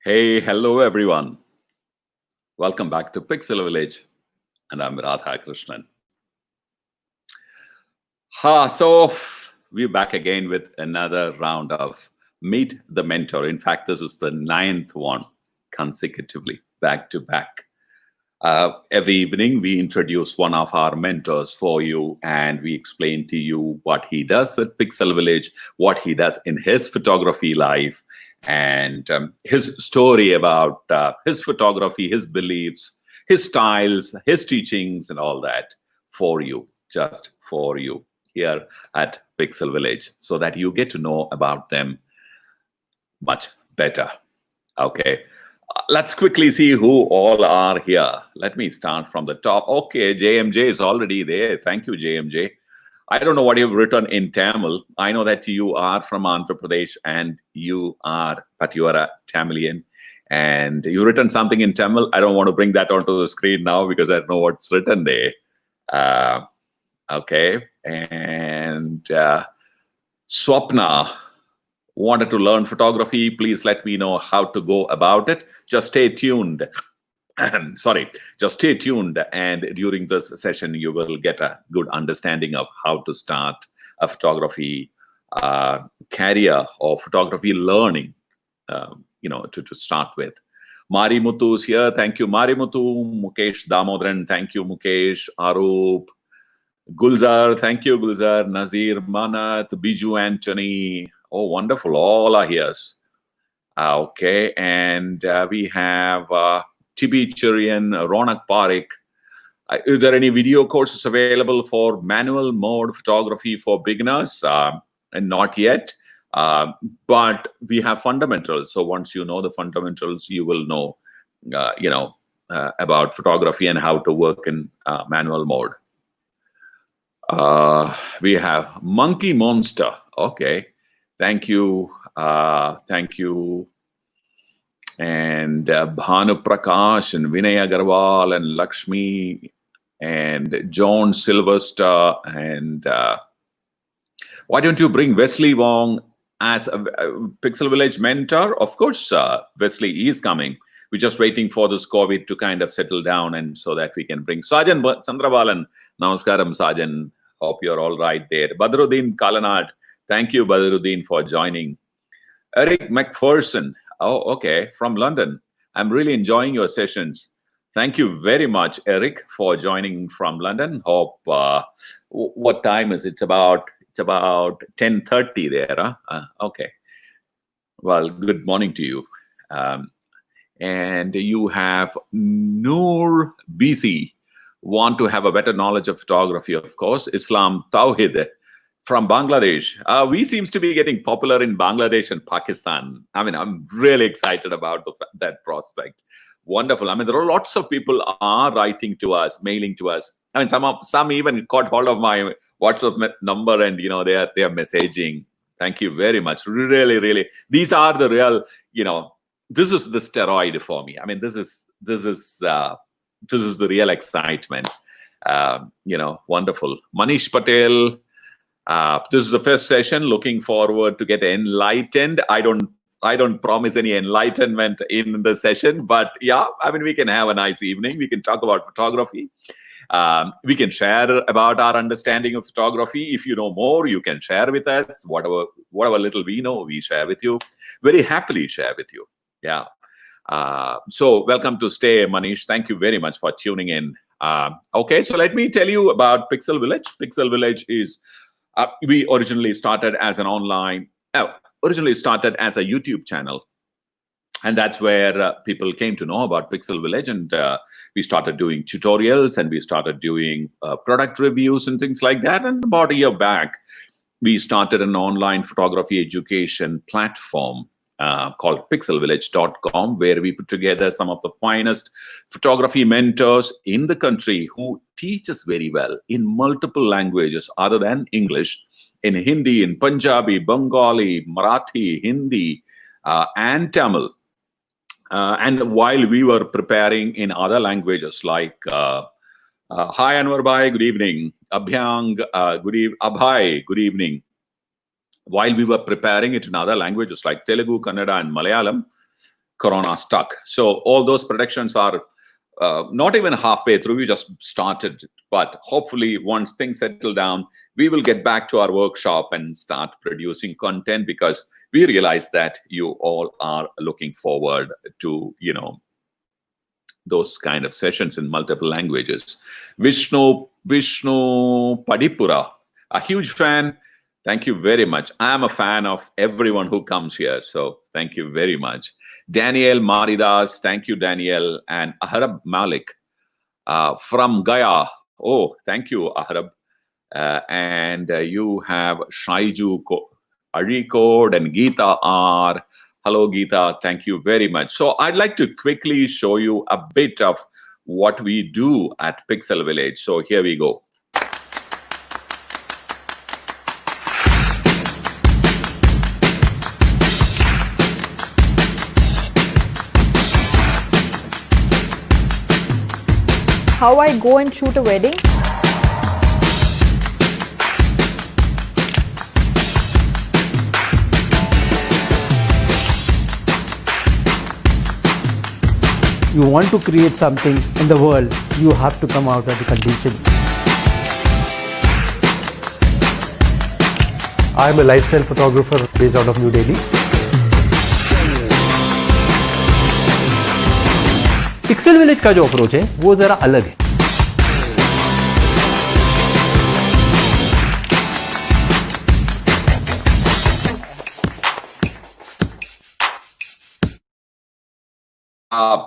Hey, hello everyone. Welcome back to Pixel Village, and I'm Radha Krishnan. So we're back again with another round of Meet the Mentor. In fact, this is the 9th one consecutively, back to back. Every evening, we introduce one of our mentors for you, and we explain to you what he does at Pixel Village, what he does in his photography life, and his story about his photography, his beliefs, his styles, his teachings, and all that for you, just for you here at Pixel Village, so that you get to know about them much better. Okay. Let's quickly see who all are here. Let me start from the top. Okay, JMJ is already there. Thank you, JMJ. I don't know what you've written in Tamil. I know that you are from Andhra Pradesh and you are a Tamilian. And you've written something in Tamil. I don't want to bring that onto the screen now because I don't know what's written there. Okay. And Swapna wanted to learn photography. Please let me know how to go about it. Just stay tuned. Sorry, just stay tuned. And during this session, you will get a good understanding of how to start a photography career or photography learning, to start with. Mari Muthu is here. Thank you, Mari Muthu. Mukesh Damodran. Thank you, Mukesh. Arup. Gulzar. Thank you, Gulzar. Nazir Manat. Biju Anthony. Oh, wonderful. All are here. Okay. And we have Tibi Chirian, Ronak Parik. Is there any video courses available for manual mode photography for beginners? And not yet. But we have fundamentals. So once you know the fundamentals, you will know, about photography and how to work in manual mode. We have Monkey Monster. Okay. Thank you. Thank you. And Bhanu Prakash and Vinay Agarwal and Lakshmi and John Sylvester. And why don't you bring Wesley Wong as a Pixel Village mentor? Of course, Wesley is coming. We're just waiting for this COVID to kind of settle down and so that we can bring Sajan Chandrabalan. Namaskaram, Sajan. Hope you're all right there. Badruddin Kalanad. Thank you, Badruddin, for joining. Eric McPherson. Oh, okay, from London. I'm really enjoying your sessions. Thank you very much, Eric, for joining from London. Hope, what time is it? It's about 10:30 there. Huh? Okay. Well, good morning to you. And you have Noor BC. Want to have a better knowledge of photography, of course. Islam Tawhid from Bangladesh. We seems to be getting popular in Bangladesh and Pakistan. I mean, I'm really excited about that prospect. Wonderful. I mean, there are lots of people are writing to us, mailing to us. I mean, some even caught hold of my WhatsApp number and, they are messaging. Thank you very much. Really, really. These are the real, this is the steroid for me. I mean, this is the real excitement. Wonderful. Manish Patel. This is the first session. Looking forward to get enlightened. I don't promise any enlightenment in the session, but yeah, I mean, we can have a nice evening. We can talk about photography. We can share about our understanding of photography. If you know more, you can share with us. Whatever little we know, we share with you. Very happily share with you. Yeah. So welcome to stay, Manish. Thank you very much for tuning in. Okay, so let me tell you about Pixel Village. Pixel Village is we originally started as a YouTube channel, and that's where people came to know about Pixel Village, and we started doing tutorials and we started doing product reviews and things like that. And about a year back, we started an online photography education platform called pixelvillage.com, where we put together some of the finest photography mentors in the country who teach us very well in multiple languages other than English, in Hindi, in Punjabi, Bengali, Marathi, Hindi, and Tamil. And while we were preparing in other languages like hi Anwar Bhai, good evening. Abhyang, Abhay, good evening. while we were preparing it in other languages like Telugu, Kannada, and Malayalam, Corona stuck. So all those predictions are not even halfway through. We just started, but hopefully once things settle down, we will get back to our workshop and start producing content, because we realize that you all are looking forward to, those kind of sessions in multiple languages. Vishnu Padipura, a huge fan. Thank you very much. I'm a fan of everyone who comes here, so thank you very much. Daniel Maridas, thank you, Daniel. And Aharab Malik from Gaya. Oh, thank you, Aharab. And you have Shaiju Aricode and Geeta R. Hello, Geeta. Thank you very much. So I'd like to quickly show you a bit of what we do at Pixel Village. So here we go. How I go and shoot a wedding? You want to create something in the world, you have to come out of the condition. I am a lifestyle photographer based out of New Delhi. Pixel village का जो approach है वो जरा अलग है.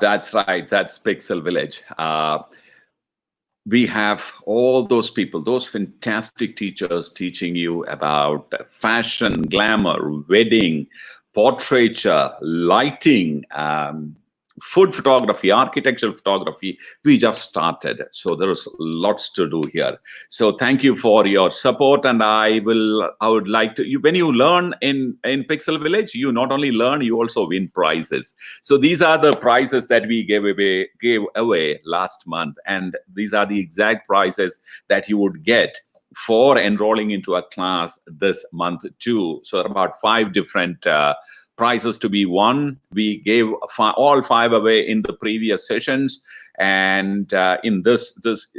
That's right. That's Pixel Village. We have all those people, those fantastic teachers teaching you about fashion, glamour, wedding, portraiture, lighting, food photography, architectural photography. We just started, so there's lots to do here. So thank you for your support, and I would like to, when you learn in Pixel Village, you not only learn, you also win prizes. So these are the prizes that we gave away last month, and these are the exact prizes that you would get for enrolling into a class this month too. So about 5 different prizes to be won. We gave all 5 away in the previous sessions, and in this,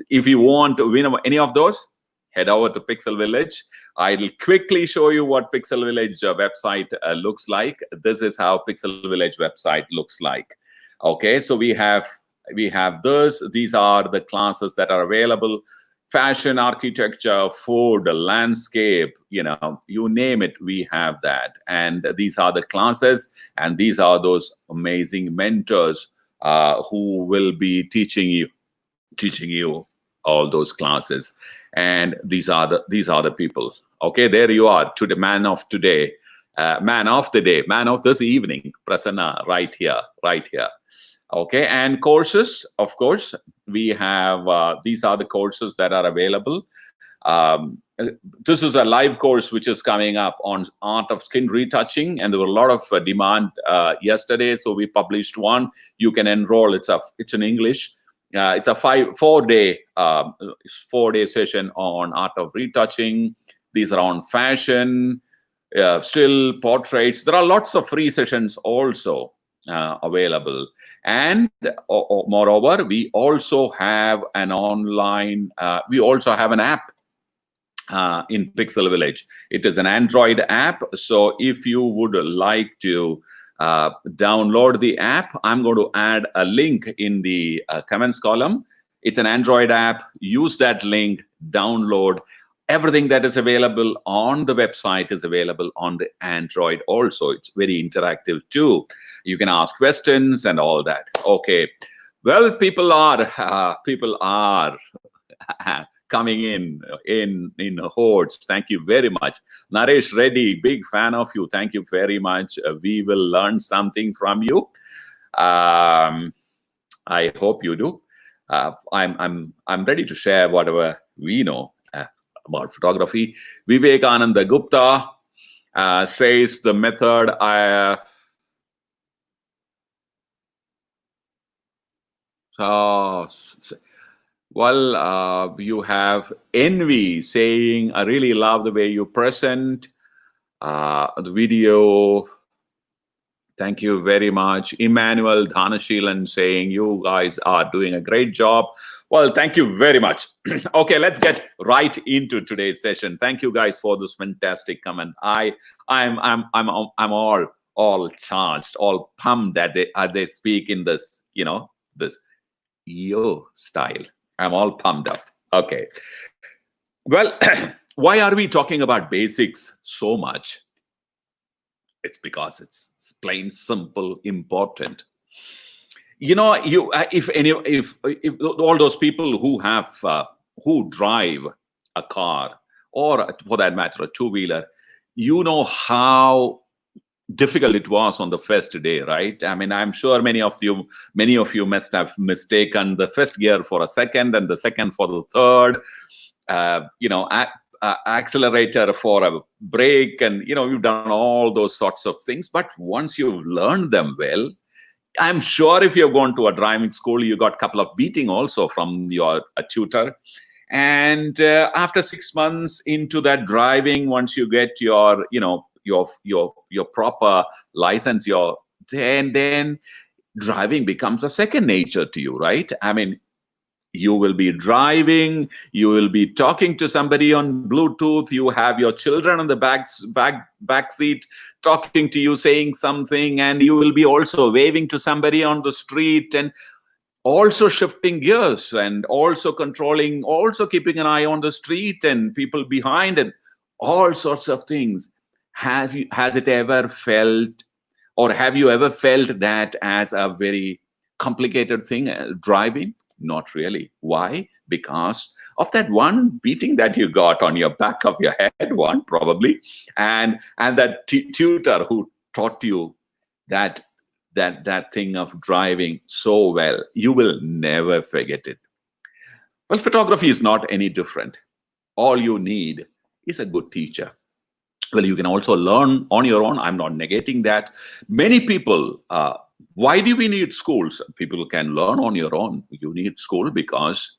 if you want to win any of those, head over to Pixel Village. I'll quickly show you what Pixel Village website looks like. This is how Pixel Village website looks like. Okay, so we have this. These are the classes that are available. Fashion, architecture, food, landscape, you name it, we have that. And these are the classes, and these are those amazing mentors who will be teaching you all those classes. And these are the people. Okay, there you are, to the man of today, man of the day, man of this evening, Prasanna, right here. Okay, and courses, of course, we have, these are the courses that are available. This is a live course which is coming up on art of skin retouching, and there were a lot of demand yesterday, so we published one. You can enroll. It's in English. It's a 4-day session on art of retouching. These are on fashion, still, portraits. There are lots of free sessions also available. And moreover, we also have an online, we also have an app in Pixel Village. It is an Android app. So if you would like to download the app, I'm going to add a link in the comments column. It's an Android app. Use that link, download. Everything that is available on the website is available on the Android also. It's very interactive too. You can ask questions and all that. Okay. Well, people are coming in hordes. Thank you very much. Naresh Reddy, big fan of you. Thank you very much. We will learn something from you. I hope you do. I'm ready to share whatever we know about photography. Vivekananda Gupta says the method you have Envy saying, I really love the way you present. The video. Thank you very much. Emmanuel Dhanashilan saying you guys are doing a great job. Well, thank you very much. Okay, let's get right into today's session. Thank you guys for this fantastic comment. I'm all charged, all pumped that they speak in this, this yo style. I'm all pumped up. Okay. Well, why are we talking about basics so much? It's because it's plain, simple, important. You if all those people who drive a car, or for that matter a two-wheeler, you know how difficult it was on the first day, right? I mean, I'm sure many of you must have mistaken the first gear for a second and the second for the third. Accelerator for a brake, and you've done all those sorts of things. But once you've learned them well, I'm sure if you've gone to a driving school, you got a couple of beating also from your tutor. And after 6 months into that driving, once you get your proper license, then driving becomes a second nature to you, right? I mean, you will be driving, you will be talking to somebody on Bluetooth, you have your children on the back seat talking to you, saying something, and you will be also waving to somebody on the street, and also shifting gears, and also controlling, also keeping an eye on the street and people behind, and all sorts of things. Has it ever felt, or have you ever felt that as a very complicated thing, driving? Not really. Why? Because of that one beating that you got on your back of your head, one probably, and that tutor who taught you that thing of driving so well. You will never forget it. Well, photography is not any different. All you need is a good teacher. Well, you can also learn on your own. I'm not negating that. Many people, why do we need schools? People can learn on your own. You need school because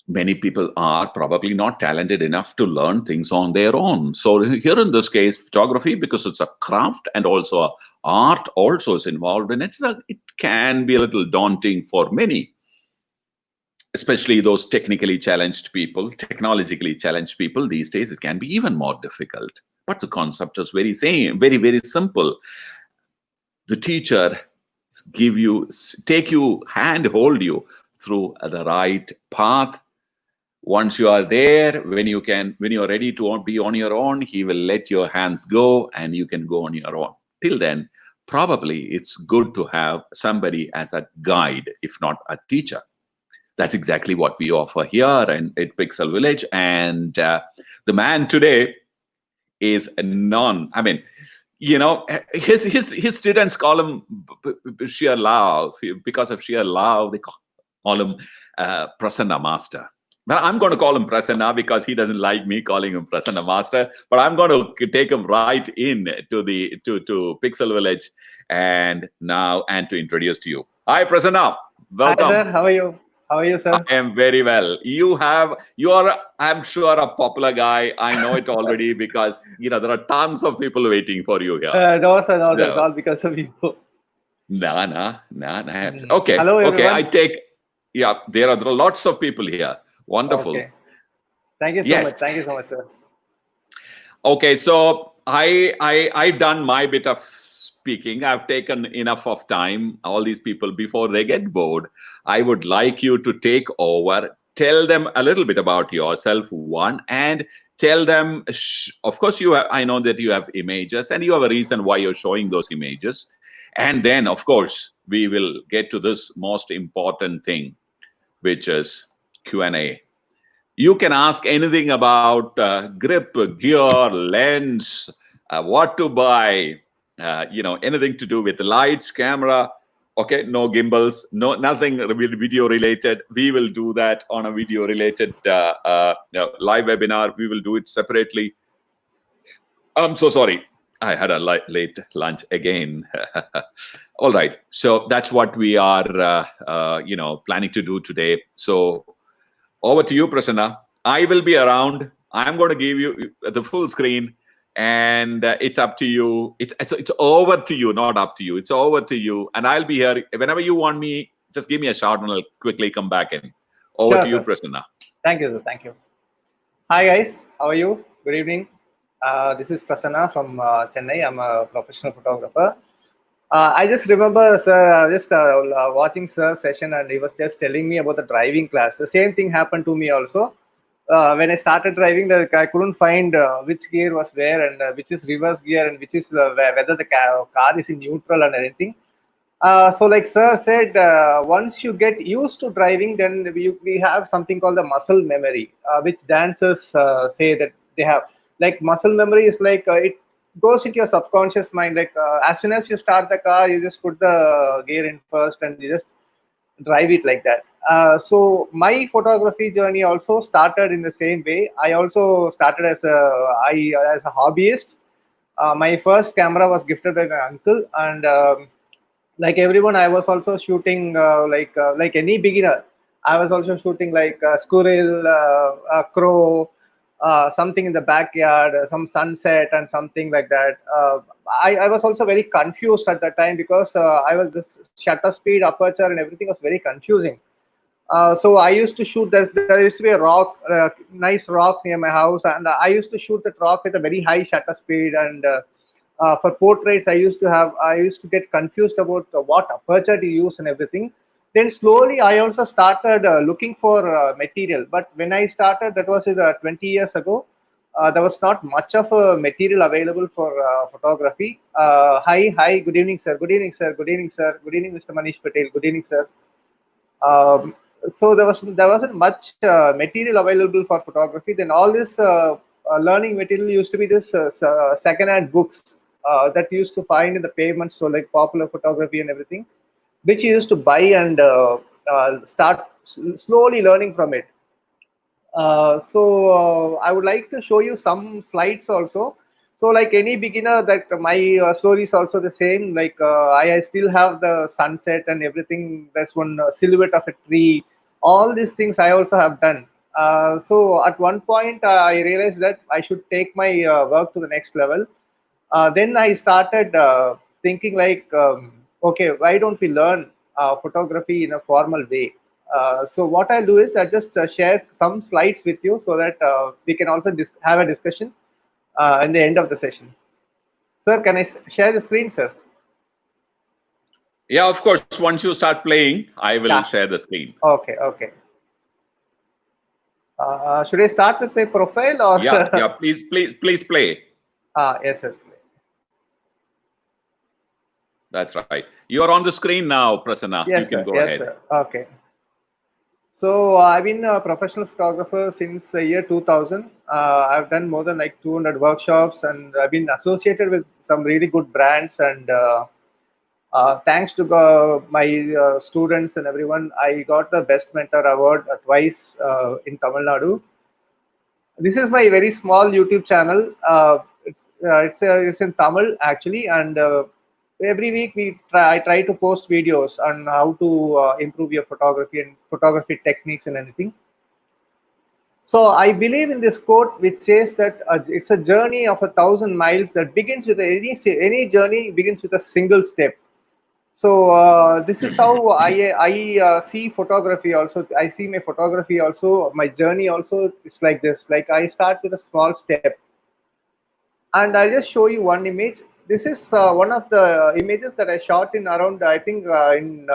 many people are probably not talented enough to learn things on their own. So here in this case, photography, because it's a craft and also art also is involved in it, it can be a little daunting for many, especially those technically challenged people, technologically challenged people. These days, it can be even more difficult. But the concept is very very simple. The teacher hold you through the right path. Once you are there, when you're ready to be on your own, he will let your hands go and you can go on your own. Till then, probably it's good to have somebody as a guide, if not a teacher. That's exactly what we offer here and at Pixel Village. And the man today is none. I mean, his students call him sheer love. Because of sheer love, they call him Prasanna Master. Well, I'm going to call him Prasanna because he doesn't like me calling him Prasanna Master. But I'm going to take him right in to Pixel Village and to introduce to you. Hi, Prasanna. Welcome. Hi, sir. How are you? How are you, sir? I am very well. You are, I'm sure, a popular guy. I know it already because there are tons of people waiting for you here. No, sir. No, that's all because of you. Nah. Okay. Hello, everyone. Okay. There are lots of people here. Wonderful. Okay. Thank you so much. Thank you so much, sir. Okay, so I've done my bit of speaking. I've taken enough of time. All these people, before they get bored, I would like you to take over, tell them a little bit about yourself, one, and tell them, of course, I know that you have images and you have a reason why you're showing those images. And then, of course, we will get to this most important thing, which is Q&A. You can ask anything about grip, gear, lens, what to buy, anything to do with lights, camera. Okay, no gimbals, nothing video related. We will do that on a video related live webinar. We will do it separately. I'm so sorry. I had a late lunch again. All right. So that's what we are, planning to do today. So over to you, Prasanna. I will be around. I'm going to give you the full screen. and it's up to you. It's over to you, not up to you. It's over to you, and I'll be here whenever you want me. Just give me a shout, and I'll quickly come back in. Over to you, Prasanna. Thank you, sir. Thank you. Hi, guys. How are you? Good evening. This is Prasanna from Chennai. I'm a professional photographer. I just remember, sir, just watching sir's session, and he was just telling me about the driving class. The same thing happened to me also. When I started driving, I couldn't find which gear was where and which is reverse gear and which is whether the car is in neutral and anything. So like sir said, once you get used to driving, then we have something called the muscle memory, which dancers say that they have. Like muscle memory is like it goes into your subconscious mind. Like as soon as you start the car, you just put the gear in first and you just drive it like that. So my photography journey also started in the same way. I also started as a hobbyist. My first camera was gifted by my uncle, and like everyone, I was also shooting like any beginner. I was also shooting like squirrel, crow, something in the backyard, some sunset, and something like that. I was also very confused at that time because I was this shutter speed, aperture, and everything was very confusing. So I used to shoot. There used to be a rock, nice rock near my house, and I used to shoot that rock with a very high shutter speed. And for portraits, I used to get confused about what aperture to use and everything. Then slowly, I also started looking for material. But when I started, that was 20 years ago. There was not much of a material available for photography. Hi, good evening, sir. Good evening, sir. Good evening, sir. Good evening, Mr. Manish Patel. Good evening, sir. So there wasn't much material available for photography. Then all this learning material used to be this second-hand books that used to find in the pavement store, like Popular Photography and everything, which you used to buy and start slowly learning from it. So I would like to show you some slides also. So like any beginner, that my story is also the same. Like I still have the sunset and everything. There's one silhouette of a tree. All these things I also have done. So at one point I realized that I should take my work to the next level. Then I started thinking like, okay, why don't we learn photography in a formal way? So what I'll do is I just share some slides with you so that we can also have a discussion in the end of the session. Sir, can I share the screen, sir? Yeah, of course. Once you start playing, I will share the screen. Okay. Should I start with my profile or? Yeah. Please play. Yes, sir. That's right. You are on the screen now, Prasanna. Yes, you can sir. go ahead. Sir. Okay. So I've been a professional photographer since the year 2000. I've done more than like 200 workshops, and I've been associated with some really good brands. And thanks to my students and everyone, I got the Best Mentor Award twice in Tamil Nadu. This is my very small YouTube channel. It's in Tamil actually, and every week I try to post videos on how to improve your photography and photography techniques and anything. So I believe in this quote which says that it's a journey of 1,000 miles that begins with any journey begins with a single step. So this is how I see photography also. I see my photography also. My journey also is like this. Like I start with a small step. And I'll just show you one image. This is one of the images that I shot in around, I think, on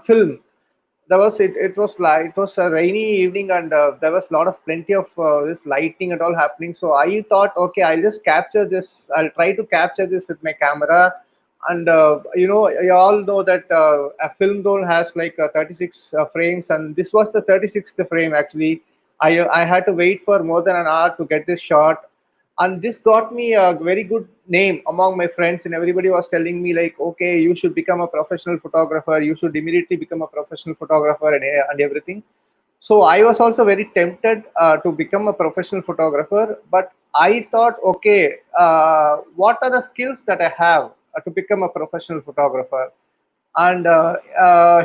film. There was it was a rainy evening, and there was plenty of this lightning and all happening. So I thought, okay, I'll just capture this. I'll try to capture this with my camera. And you all know that a film roll has like 36 frames, and this was the 36th frame actually. I had to wait for more than an hour to get this shot, and this got me a very good name among my friends, and everybody was telling me like, okay, you should become a professional photographer, you should immediately become a professional photographer, and everything. So I was also very tempted to become a professional photographer, but I thought, okay, what are the skills that I have to become a professional photographer? And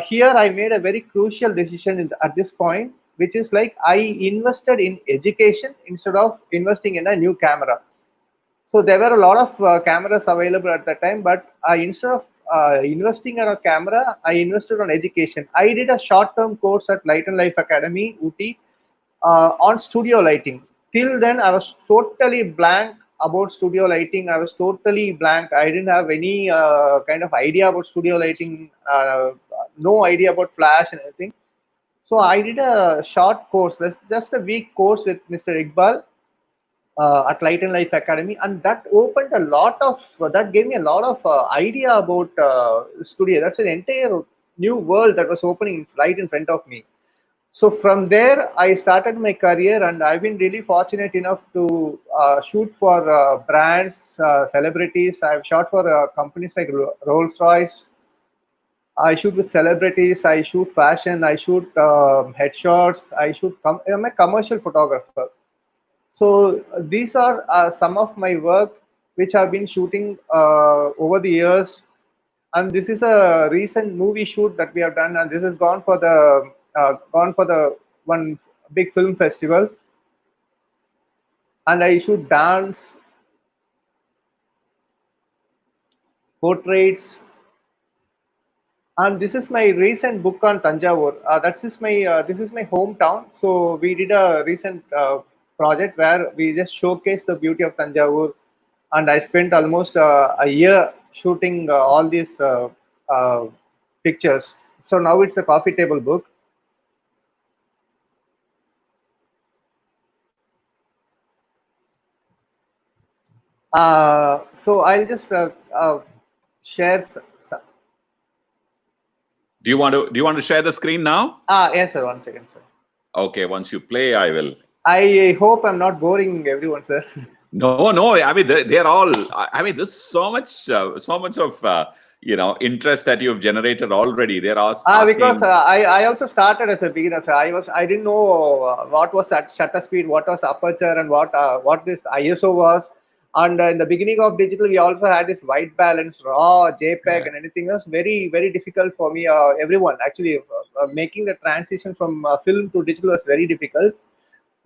here I made a very crucial decision at this point, which is like I invested in education instead of investing in a new camera. So there were a lot of cameras available at that time, but instead of investing in a camera, I invested on education. I did a short-term course at Light and Life Academy, Ooty, on studio lighting. Till then, I was totally blank about studio lighting. I was totally blank. I didn't have any kind of idea about studio lighting, no idea about flash and everything. So I did a short course, just a week course with Mr. Iqbal at Light and Life Academy, and that opened a lot of that gave me a lot of idea about studio. That's an entire new world that was opening right in front of me. So from there, I started my career, and I've been really fortunate enough to shoot for brands, celebrities. I've shot for companies like Rolls Royce. I shoot with celebrities. I shoot fashion. I shoot headshots. I'm a commercial photographer. So these are some of my work which I've been shooting over the years, and this is a recent movie shoot that we have done, and this has gone for the one big film festival, and I shoot dance, portraits, and this is my recent book on Tanjavur. This is my hometown. So we did a recent project where we just showcased the beauty of Tanjavur, and I spent almost a year shooting all these pictures. So now it's a coffee table book. So I'll just share. Do you want to share the screen now? Yes, sir. 1 second, sir. Okay, once you play, I will. I hope I'm not boring everyone, sir. No. I mean, they're all. I mean, there's so much of interest that you've generated already. They're asking. Because I also started as a beginner, sir. I didn't know what was that shutter speed, what was aperture, and what this ISO was. And in the beginning of digital, we also had this white balance, raw, JPEG, and anything else. Very, very difficult for me. Everyone actually making the transition from film to digital was very difficult.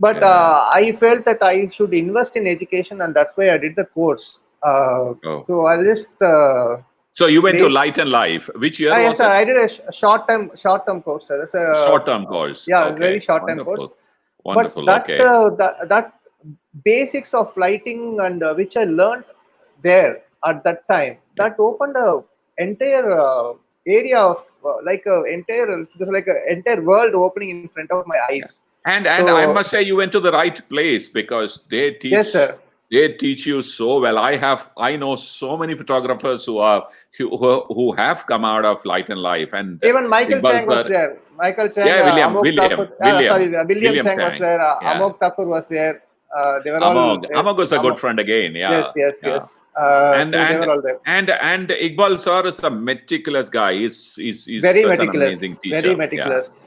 But I felt that I should invest in education, and that's why I did the course. So I'll just. So you went to Light and Life. Which year was yes, sir, it? I did a short-term course, sir. It's a Short-term course. Yeah, Okay. very short-term course. Wonderful. But Okay. that basics of lighting and which I learned there at that time, that opened a entire area of it was like an entire world opening in front of my eyes. And So- I must say you went to the right place because they teach. Yes, sir. They teach you so well. I know so many photographers who have come out of Light and Life, and Even Michael Iqbal Chang was sir- there. Michael Chang, Yeah, William William Chang was Chang. there. Yeah. Amok Thakur was there. They were all there. Amog was a good friend again. Yeah. Yes. Yeah. So they were all there. And Iqbal sir is a meticulous guy. He's Very such meticulous. an amazing teacher. Very meticulous. Yeah.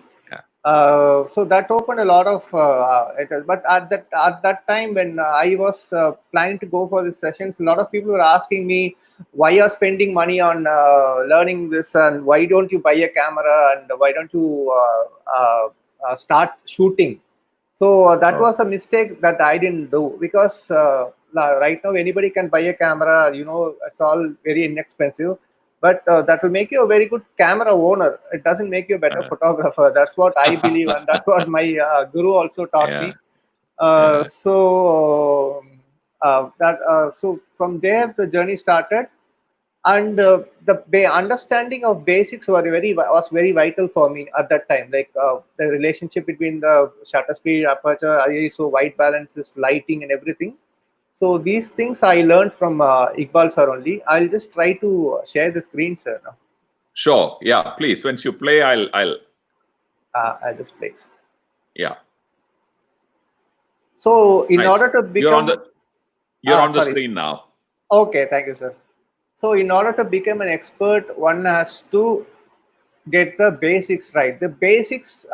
So that opened a lot of but at that time when I was planning to go for these sessions, a lot of people were asking me, why you're spending money on learning this, and why don't you buy a camera, and why don't you start shooting? So that was a mistake that I didn't do, because right now anybody can buy a camera. It's all very inexpensive. But that will make you a very good camera owner. It doesn't make you a better photographer. That's what I believe, and that's what my guru also taught me. So from there the journey started, and the understanding of basics was very vital for me at that time. Like the relationship between the shutter speed, aperture, ISO, white balances, lighting, and everything. So these things I learned from Iqbal sir only. I'll just try to share the screen, sir. Now. Sure. Yeah. Please. Once you play, I'll just play. Yeah. So in order to become, you're on the screen now. Okay. Thank you, sir. So in order to become an expert, one has to get the basics right. The basics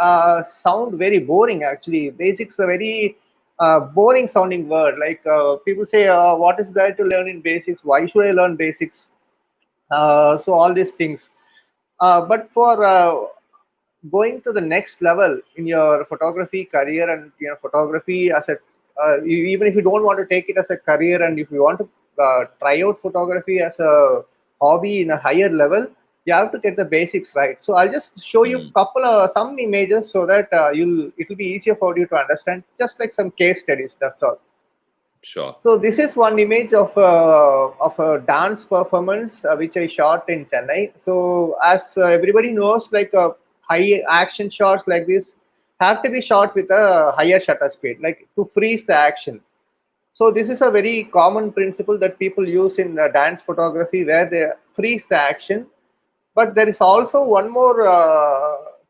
sound very boring. Actually, basics are very boring sounding word. Like people say, what is there to learn in basics? Why should I learn basics? So all these things. But for going to the next level in your photography career and your photography as a even if you don't want to take it as a career, and if you want to try out photography as a hobby in a higher level, you have to get the basics right. So I'll just show you couple of some images so that it will be easier for you to understand, just like some case studies, that's all. Sure. So this is one image of a dance performance which I shot in Chennai. So as everybody knows, like high action shots like this have to be shot with a higher shutter speed, like to freeze the action. So this is a very common principle that people use in dance photography, where they freeze the action. But there is also one more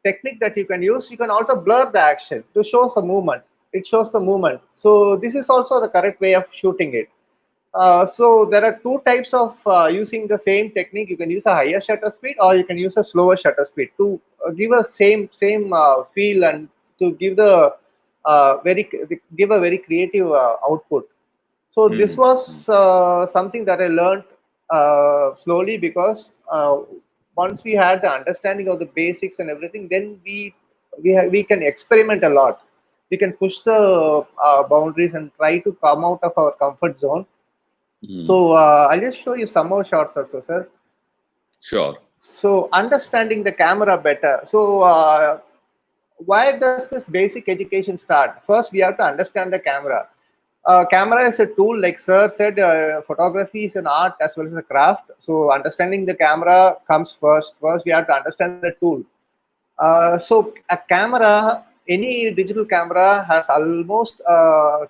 technique that you can use. You can also blur the action to show the movement. It shows the movement. So this is also the correct way of shooting it. So there are two types of using the same technique. You can use a higher shutter speed, or you can use a slower shutter speed to give a same feel, and to give the give a very creative output. So this was something that I learned slowly, because once we had the understanding of the basics and everything, then we can experiment a lot. We can push the boundaries and try to come out of our comfort zone. So I'll just show you some more shots also, sir. Sure. So understanding the camera better. So why does this basic education start? First, we have to understand the camera. Camera is a tool, like sir said. Photography is an art as well as a craft. So understanding the camera comes first. First, we have to understand the tool. So a camera, any digital camera has almost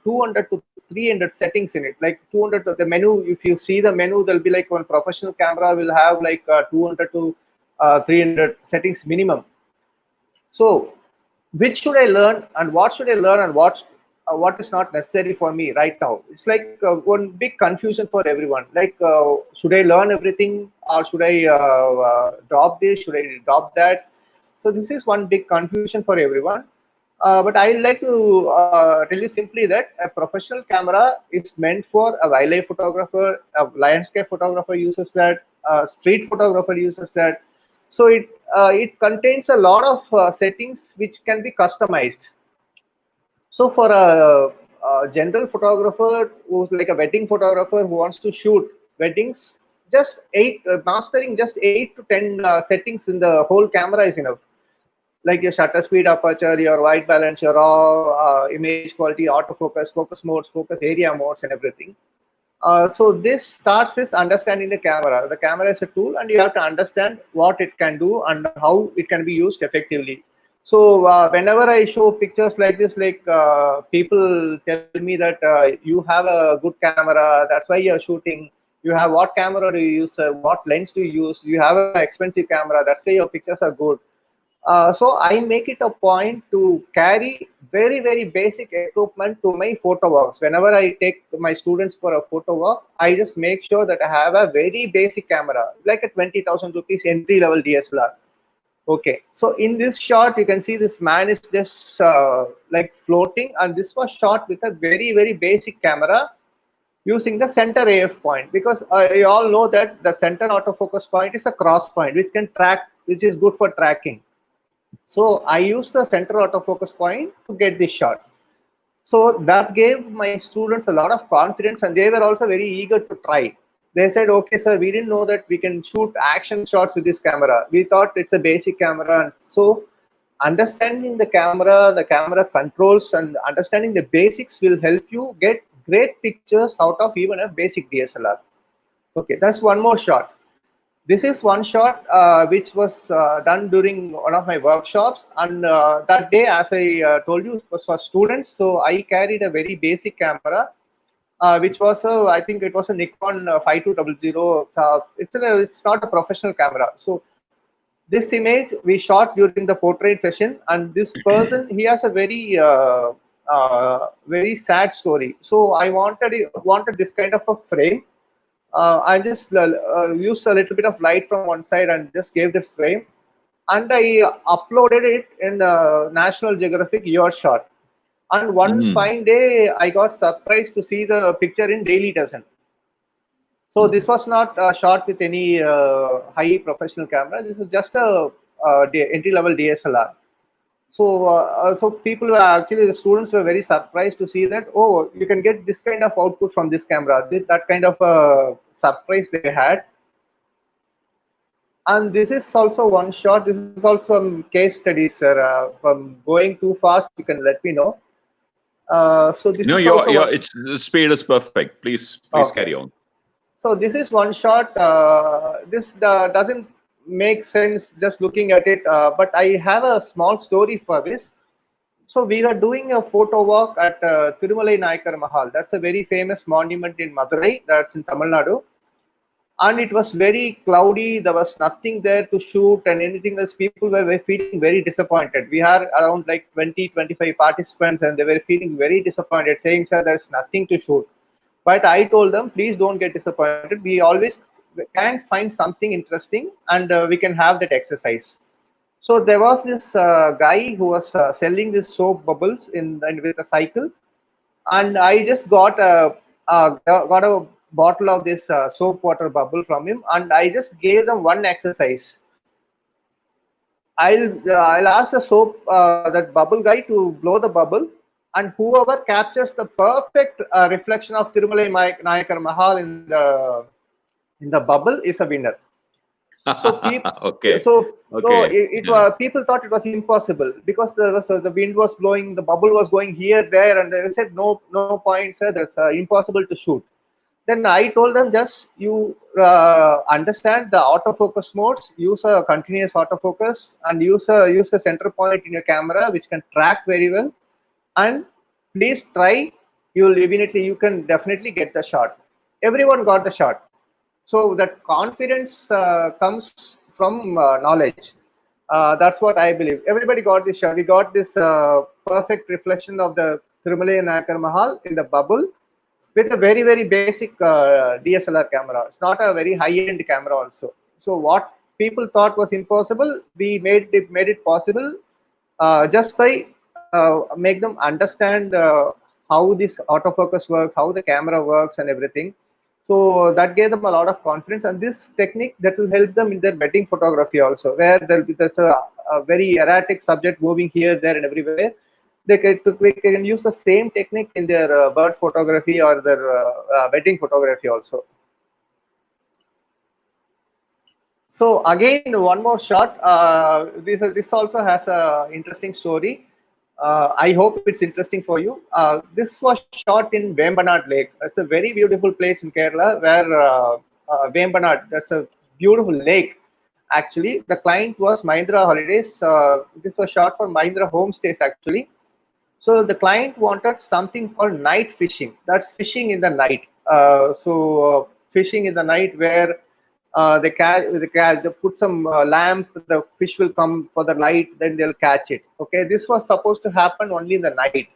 200 to 300 settings in it. Like 200 the menu. If you see the menu, there'll be like one professional camera will have like 200 to 300 settings minimum. So which should I learn, and what should I learn, and what is not necessary for me right now? It's like one big confusion for everyone. Like, should I learn everything, or should I drop this? Should I drop that? So this is one big confusion for everyone. But I like to tell you simply that a professional camera is meant for a wildlife photographer, a landscape photographer uses that, a street photographer uses that. So it contains a lot of settings which can be customized. So for a general photographer who's like a wedding photographer who wants to shoot weddings, just mastering just 8 to 10 settings in the whole camera is enough. Like your shutter speed, aperture, your white balance, your raw image quality, autofocus, focus modes, focus area modes, and everything. So this starts with understanding the camera. The camera is a tool, and you have to understand what it can do and how it can be used effectively. So whenever I show pictures like this, like people tell me that you have a good camera, that's why you're shooting. You have what camera do you use? What lens do you use? You have an expensive camera, that's why your pictures are good. So I make it a point to carry very, very basic equipment to my photo walks. Whenever I take my students for a photo walk, I just make sure that I have a very basic camera, like a 20,000 rupees entry level DSLR. Okay, so in this shot, you can see this man is just like floating, and this was shot with a very, very basic camera using the center AF point, because you all know that the center autofocus point is a cross point which can track, which is good for tracking. So I used the center autofocus point to get this shot. So that gave my students a lot of confidence, and they were also very eager to try. They said, okay, sir, we didn't know that we can shoot action shots with this camera. We thought it's a basic camera. And so understanding the camera controls, and understanding the basics will help you get great pictures out of even a basic DSLR. Okay, that's one more shot. This is one shot which was done during one of my workshops, and that day, as I told you, it was for students. So I carried a very basic camera, which was I think it was a Nikon 5200. It's not a professional camera. So this image we shot during the portrait session, and this person, he has a very sad story. So I wanted this kind of a frame. I just used a little bit of light from one side and just gave this frame, and I uploaded it in National Geographic Your Shot. And one fine day, I got surprised to see the picture in Daily Dozen. So this was not shot with any high professional camera. This was just a entry-level DSLR. So people were actually, the students were very surprised to see that, oh, you can get this kind of output from this camera. That kind of surprise they had. And this is also one shot. This is also some case studies, sir. From going too fast, you can let me know. So this No, is also one. it's the speed is perfect. Please Okay. carry on. So this is one shot. This doesn't make sense just looking at it, but I have a small story for this. So we were doing a photo walk at Thirumalai Nayakar Mahal. That's a very famous monument in Madurai. That's in Tamil Nadu. And it was very cloudy. There was nothing there to shoot and anything else. People were feeling very disappointed. We had around like 20, 25 participants, and they were feeling very disappointed, saying, sir, there's nothing to shoot. But I told them, please don't get disappointed. We always can find something interesting, and we can have that exercise. So there was this guy who was selling these soap bubbles with a cycle, and I just got a bottle of this soap water bubble from him, and I just gave them one exercise. I'll ask the soap that bubble guy to blow the bubble, and whoever captures the perfect reflection of Thirumalai Nayakar Mahal in the bubble is a winner. So people, Okay. people thought it was impossible because the wind was blowing, the bubble was going here, there, and they said no point, sir. That's impossible to shoot. Then I told them, just you understand the autofocus modes, use a continuous autofocus, and use a center point in your camera which can track very well, and please try. You can definitely get the shot. Everyone got the shot. So that confidence comes from knowledge. That's what I believe. Everybody got this shot. We got this perfect reflection of the Thirumalai Nayakar Mahal in the bubble with a very, very basic DSLR camera. It's not a very high-end camera also. So what people thought was impossible, we made it possible just by make them understand how this autofocus works, how the camera works, and everything. So that gave them a lot of confidence, and this technique that will help them in their wedding photography also, where there's a very erratic subject moving here, there, and everywhere. They can use the same technique in their bird photography or their wedding photography also. So again, one more shot. This also has an interesting story. I hope it's interesting for you. This was shot in Vembanad Lake. It's a very beautiful place in Kerala where Vembanad, that's a beautiful lake. Actually, the client was Mahindra Holidays. This was shot for Mahindra Homestays actually. So the client wanted something called night fishing. That's fishing in the night. Fishing in the night where they put some lamp, the fish will come for the light, then they'll catch it. Okay, this was supposed to happen only in the night.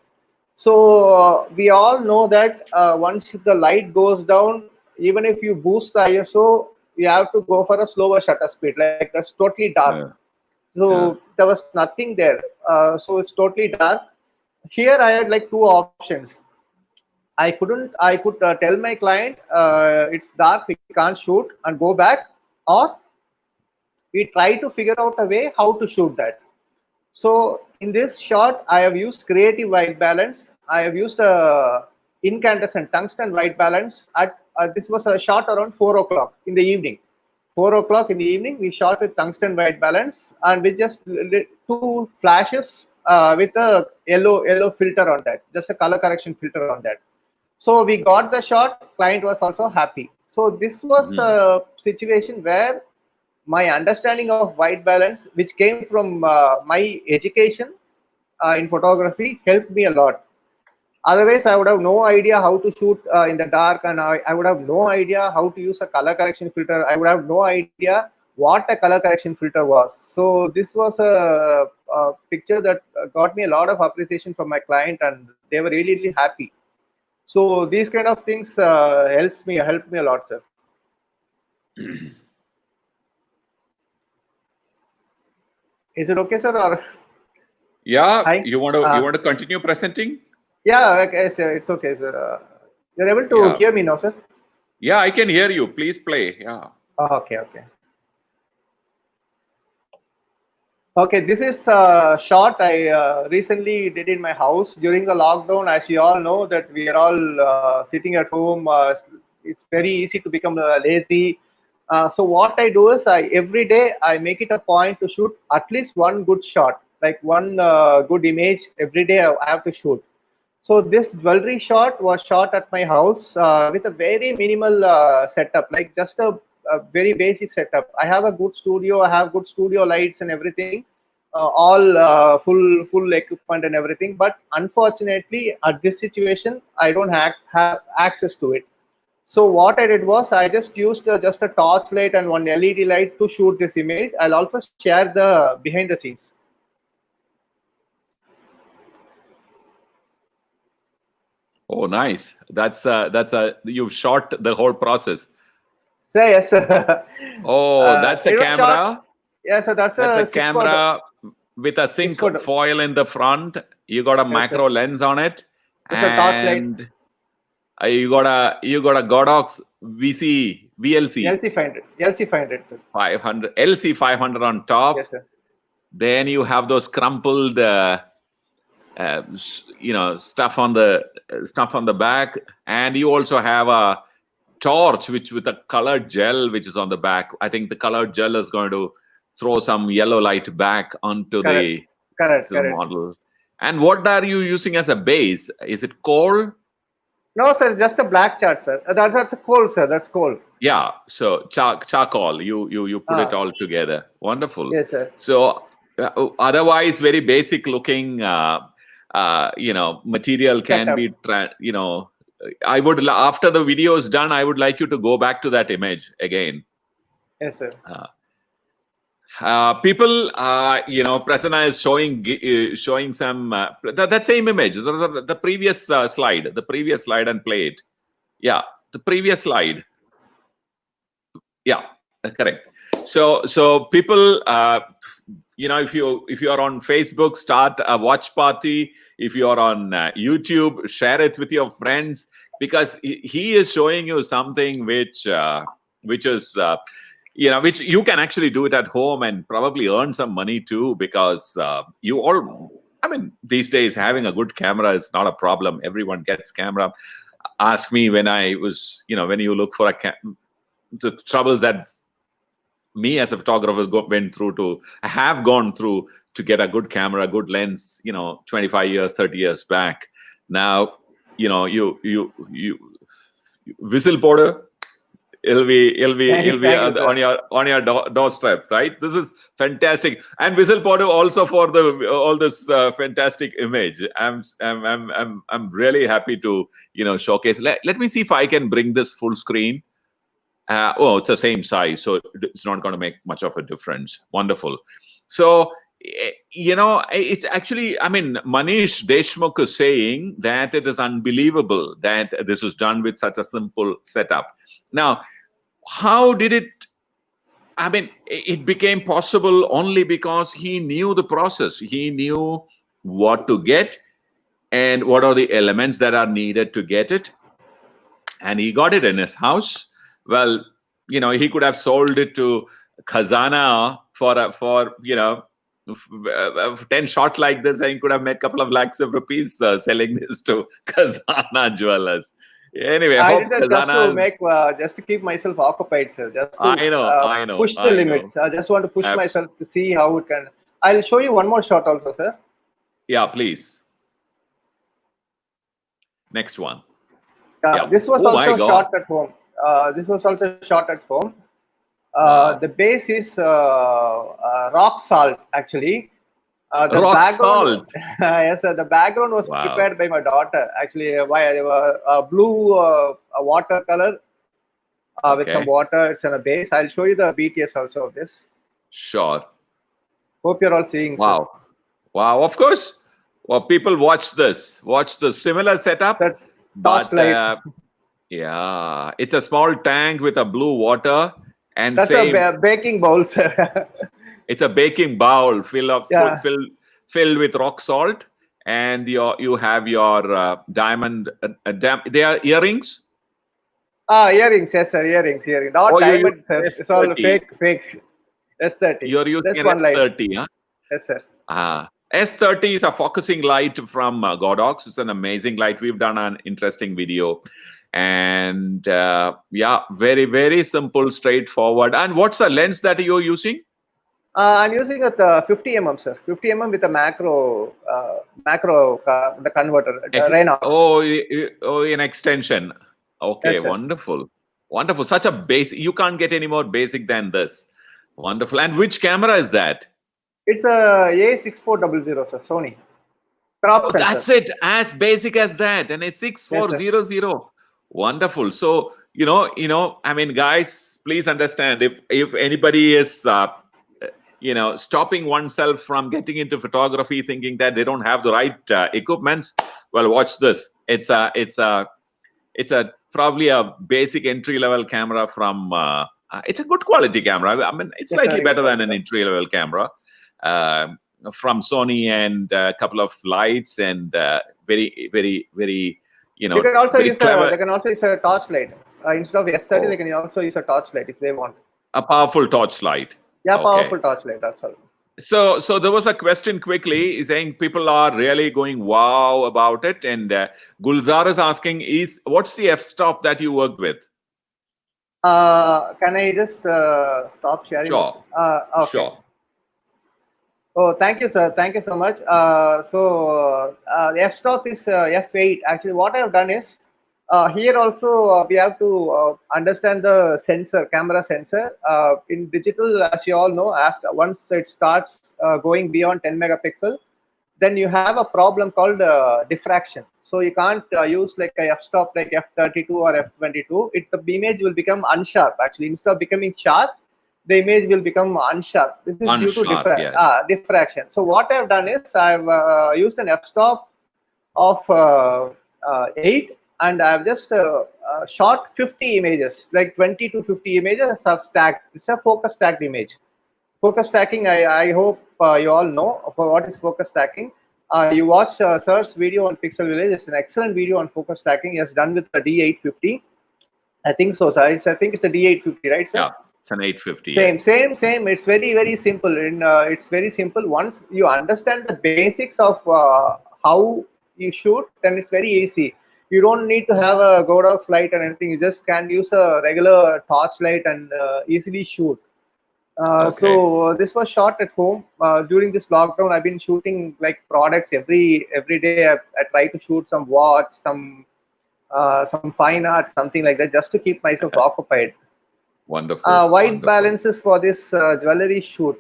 So we all know that once the light goes down, even if you boost the ISO, you have to go for a slower shutter speed. Like that's totally dark. Yeah. So there was nothing there. So it's totally dark. Here I had like two options. I could tell my client it's dark, we can't shoot, and go back, or we try to figure out a way how to shoot that. So in this shot, I have used creative white balance. I have used incandescent tungsten white balance. This was a shot around 4 o'clock in the evening. 4 o'clock in the evening, we shot with tungsten white balance, and we just two flashes with a yellow filter on that, just a color correction filter on that. So we got the shot. Client was also happy. So this was a situation where my understanding of white balance, which came from my education in photography, helped me a lot. Otherwise, I would have no idea how to shoot in the dark, and I would have no idea how to use a color correction filter. I would have no idea what a color correction filter was. So this was a picture that got me a lot of appreciation from my client, and they were really, really happy. So these kind of things helped me a lot, sir. Is it okay, sir? Or yeah, Hi. you want to continue presenting? Yeah, okay, sir. It's okay, sir. You're able to hear me now, sir? Yeah, I can hear you. Please play. Yeah. Okay. Okay, this is a shot I recently did in my house during the lockdown. As you all know, that we are all sitting at home. It's very easy to become lazy. So what I do is, every day I make it a point to shoot at least one good shot, like one good image every day. I have to shoot. So this jewelry shot was shot at my house with a very minimal setup, like just a very basic setup. I have a good studio. I have good studio lights and everything, all full equipment and everything. But unfortunately, at this situation, I don't have access to it. So what I did was I just used just a torch light and one LED light to shoot this image. I'll also share the behind the scenes. Oh, nice. That's you've shot the whole process. So yes, sir. Oh, that's a it was camera. shot. Yeah, so that's a a camera with a sync photo. foil in the front. You got a macro lens on it, It's a torchlight. and you got a Godox VLC LC500, sir. 500 LC 500 on top. Yes, sir. Then you have those crumpled, stuff on the back, and you also have a torch with a colored gel which is on the back. I think the colored gel is going to throw some yellow light back onto the model. And what are you using as a base? Is it coal? No, sir, just a black chart, sir. That's a coal, sir. That's coal. Yeah, so charcoal. You put it all together. Wonderful. Yes, sir. So otherwise, very basic looking, material can be, I would, after the video is done, I would like you to go back to that image again. Yes, sir. People, Prasanna is showing some that same image, the previous slide, and play it. Yeah, the previous slide. Yeah, correct. So people, if you are on Facebook, start a watch party. If you are on YouTube, share it with your friends, because he is showing you something which is which you can actually do it at home and probably earn some money too, because these days having a good camera is not a problem. Everyone gets camera. Ask me when I was, when you look for the troubles that me as a photographer have gone through to get a good camera, a good lens, 25 years, 30 years back. Now, you whistle porter, it'll be on your doorstep, right? This is fantastic, and whistle porter also for all this fantastic image. I'm really happy to showcase. Let me see if I can bring this full screen. It's the same size, so it's not going to make much of a difference. Wonderful. So, it's actually, Manish Deshmukh is saying that it is unbelievable that this is done with such a simple setup. Now, how did it, it became possible only because he knew the process. He knew what to get and what are the elements that are needed to get it. And he got it in his house. Well, he could have sold it to Khazana for 10 shot like this, and he could have made a couple of lakhs of rupees selling this to Khazana jewelers. Anyway, I hope Khazana just to keep myself occupied, sir. Just to, I know. Push the limits. I just want to push myself to see how it can. I'll show you one more shot also, sir. Yeah, please. Next one. This was also shot at home. The base is rock salt, actually. The rock salt. Yes, sir. The background was prepared by my daughter. Actually, a blue watercolor with some water. It's on a base. I'll show you the BTS also of this. Sure. Hope you're all seeing. Wow. Sir. Wow. Of course. Well, people watch the similar setup. But it's a small tank with a blue water, and that's a baking bowl, sir. It's a baking bowl filled with rock salt, and you have your diamond. They are earrings. Earrings, yes, sir. Earrings. Not diamond, sir. It's all fake. S30. You're using an S30, huh? Yes, sir. S30 is a focusing light from Godox. It's an amazing light. We've done an interesting video. And yeah, very, very simple, straightforward. And what's the lens that you're using? I'm using a 50 mm, sir. 50 mm with a the converter, Reynolds. Oh, an extension. Okay, Yes, sir. wonderful. Wonderful. Such a basic. You can't get any more basic than this. Wonderful. And which camera is that? It's a A6400, sir, Sony. Crop Oh, sensor. that's it. As basic as that. And a 6400. Wonderful. So, I mean, guys, please understand, if anybody is stopping oneself from getting into photography thinking that they don't have the right equipments, well, watch this. It's a probably a basic entry-level camera from it's a good quality camera. I mean, it's slightly better than an entry-level camera from Sony, and a couple of lights, and very, very, very, You can also very use clever. they can also use a torchlight. Instead of S30, they can also use a torchlight if they want. A powerful torchlight. Yeah, Okay. powerful torchlight. That's all. So there was a question quickly saying people are really going wow about it, and Gulzar is asking, what's the f-stop that you worked with? Can I just stop sharing? Sure. Okay. Sure. Oh, thank you, sir. Thank you so much. F-stop is F8. Actually, what I have done is here also we have to understand the sensor, camera sensor. In digital, as you all know, after once it starts going beyond 10 megapixel, then you have a problem called diffraction. So you can't use like a f-stop like f32 or f22. The image will become unsharp. Actually, instead of becoming sharp, the image will become unsharp. This is due to diffraction. So what I've done is I've used an f-stop of 8, and I've just shot 50 images, like 20 to 50 images I've stacked. It's a focus stacked image. Focus stacking, I hope you all know for what is focus stacking. You watch Sir's video on Pixel Village. It's an excellent video on focus stacking. He has done with the D850. I think so, sir. I think it's a D850, right, sir? Yeah, it's an 850. Same. It's very, very simple. It's very simple. Once you understand the basics of how you shoot, then it's very easy. You don't need to have a Godox light and anything. You just can use a regular torch light and easily shoot. So this was shot at home during this lockdown. I've been shooting like products every day. I try to shoot some watch, some fine art, something like that, just to keep myself occupied. Wonderful. White balances for this jewelry shoot.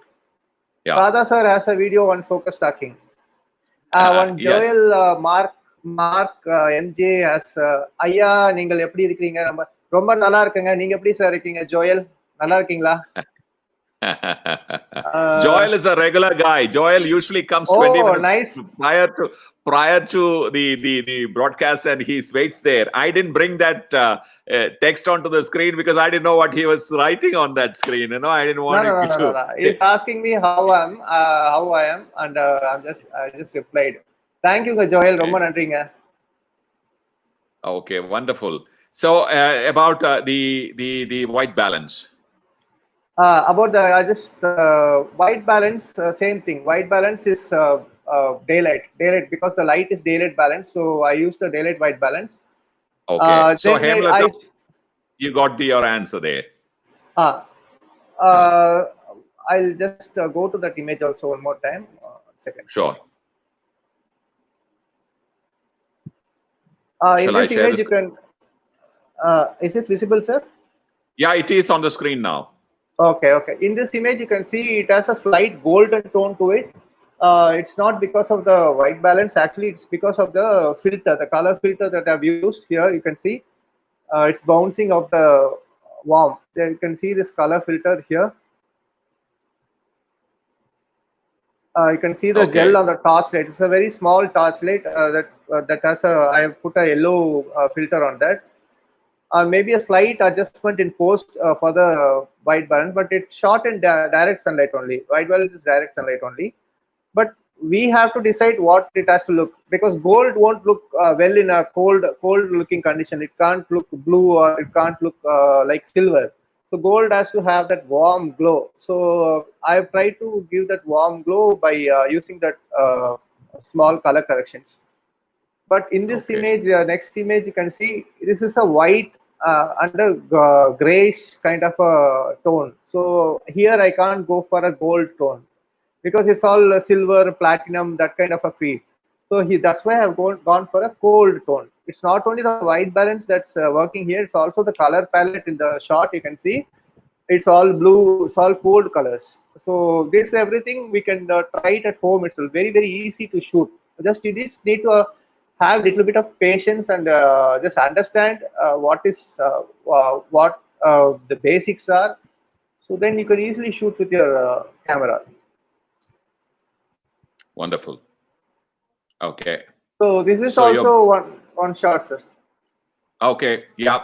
Yeah. Radha sir has a video on focus stacking. One Joel Mark MJ has ஐயா நீங்கள் எப்படி இருக்கீங்க? ரொம்ப நல்லா இருக்கங்க. நீங்க எப்படி sir இருக்கீங்க? ஜோயல் நல்லா இருக்கீங்களா? Joel is a regular guy. Joel usually comes 20 minutes prior to the broadcast, and he waits there. I didn't bring that text onto the screen because I didn't know what he was writing on that screen. I didn't want No. He's asking me how I am, and I just replied. Thank you, Joel. ரொம்ப நன்றிங்க. Okay, wonderful. So about the white balance. About the white balance, same thing. White balance is daylight because the light is daylight balance. So I use the daylight white balance. Okay. So Hemlata, you got your answer there. I'll just go to that image also one more time. Second. Sure. In this image, you can. Is it visible, sir? Yeah, it is on the screen now. Okay. In this image, you can see it has a slight golden tone to it. It's not because of the white balance. Actually, it's because of the filter, the color filter that I've used here. You can see it's bouncing off the warm. There you can see this color filter here. You can see the gel on the torchlight. It's a very small torchlight that has I have put a yellow filter on that. Maybe a slight adjustment in post for the white balance, but it's shot in direct sunlight only. White balance is direct sunlight only. But we have to decide what it has to look, because gold won't look well in a cold looking condition. It can't look blue, or it can't look like silver. So gold has to have that warm glow. So I've tried to give that warm glow by using that small color corrections. But in this Okay. image, next image, you can see this is a white under grayish kind of a tone. So here I can't go for a gold tone because it's all silver, platinum, that kind of a feel. So that's why I've gone for a cold tone. It's not only the white balance that's working here, it's also the color palette in the shot. You can see it's all blue, it's all cold colors. So this everything we can try it at home. It's very, very easy to shoot. Just you just need to have a little bit of patience and just understand what the basics are. So then you can easily shoot with your camera. Wonderful. Okay. So this is So also one shot, sir. Okay. Yeah.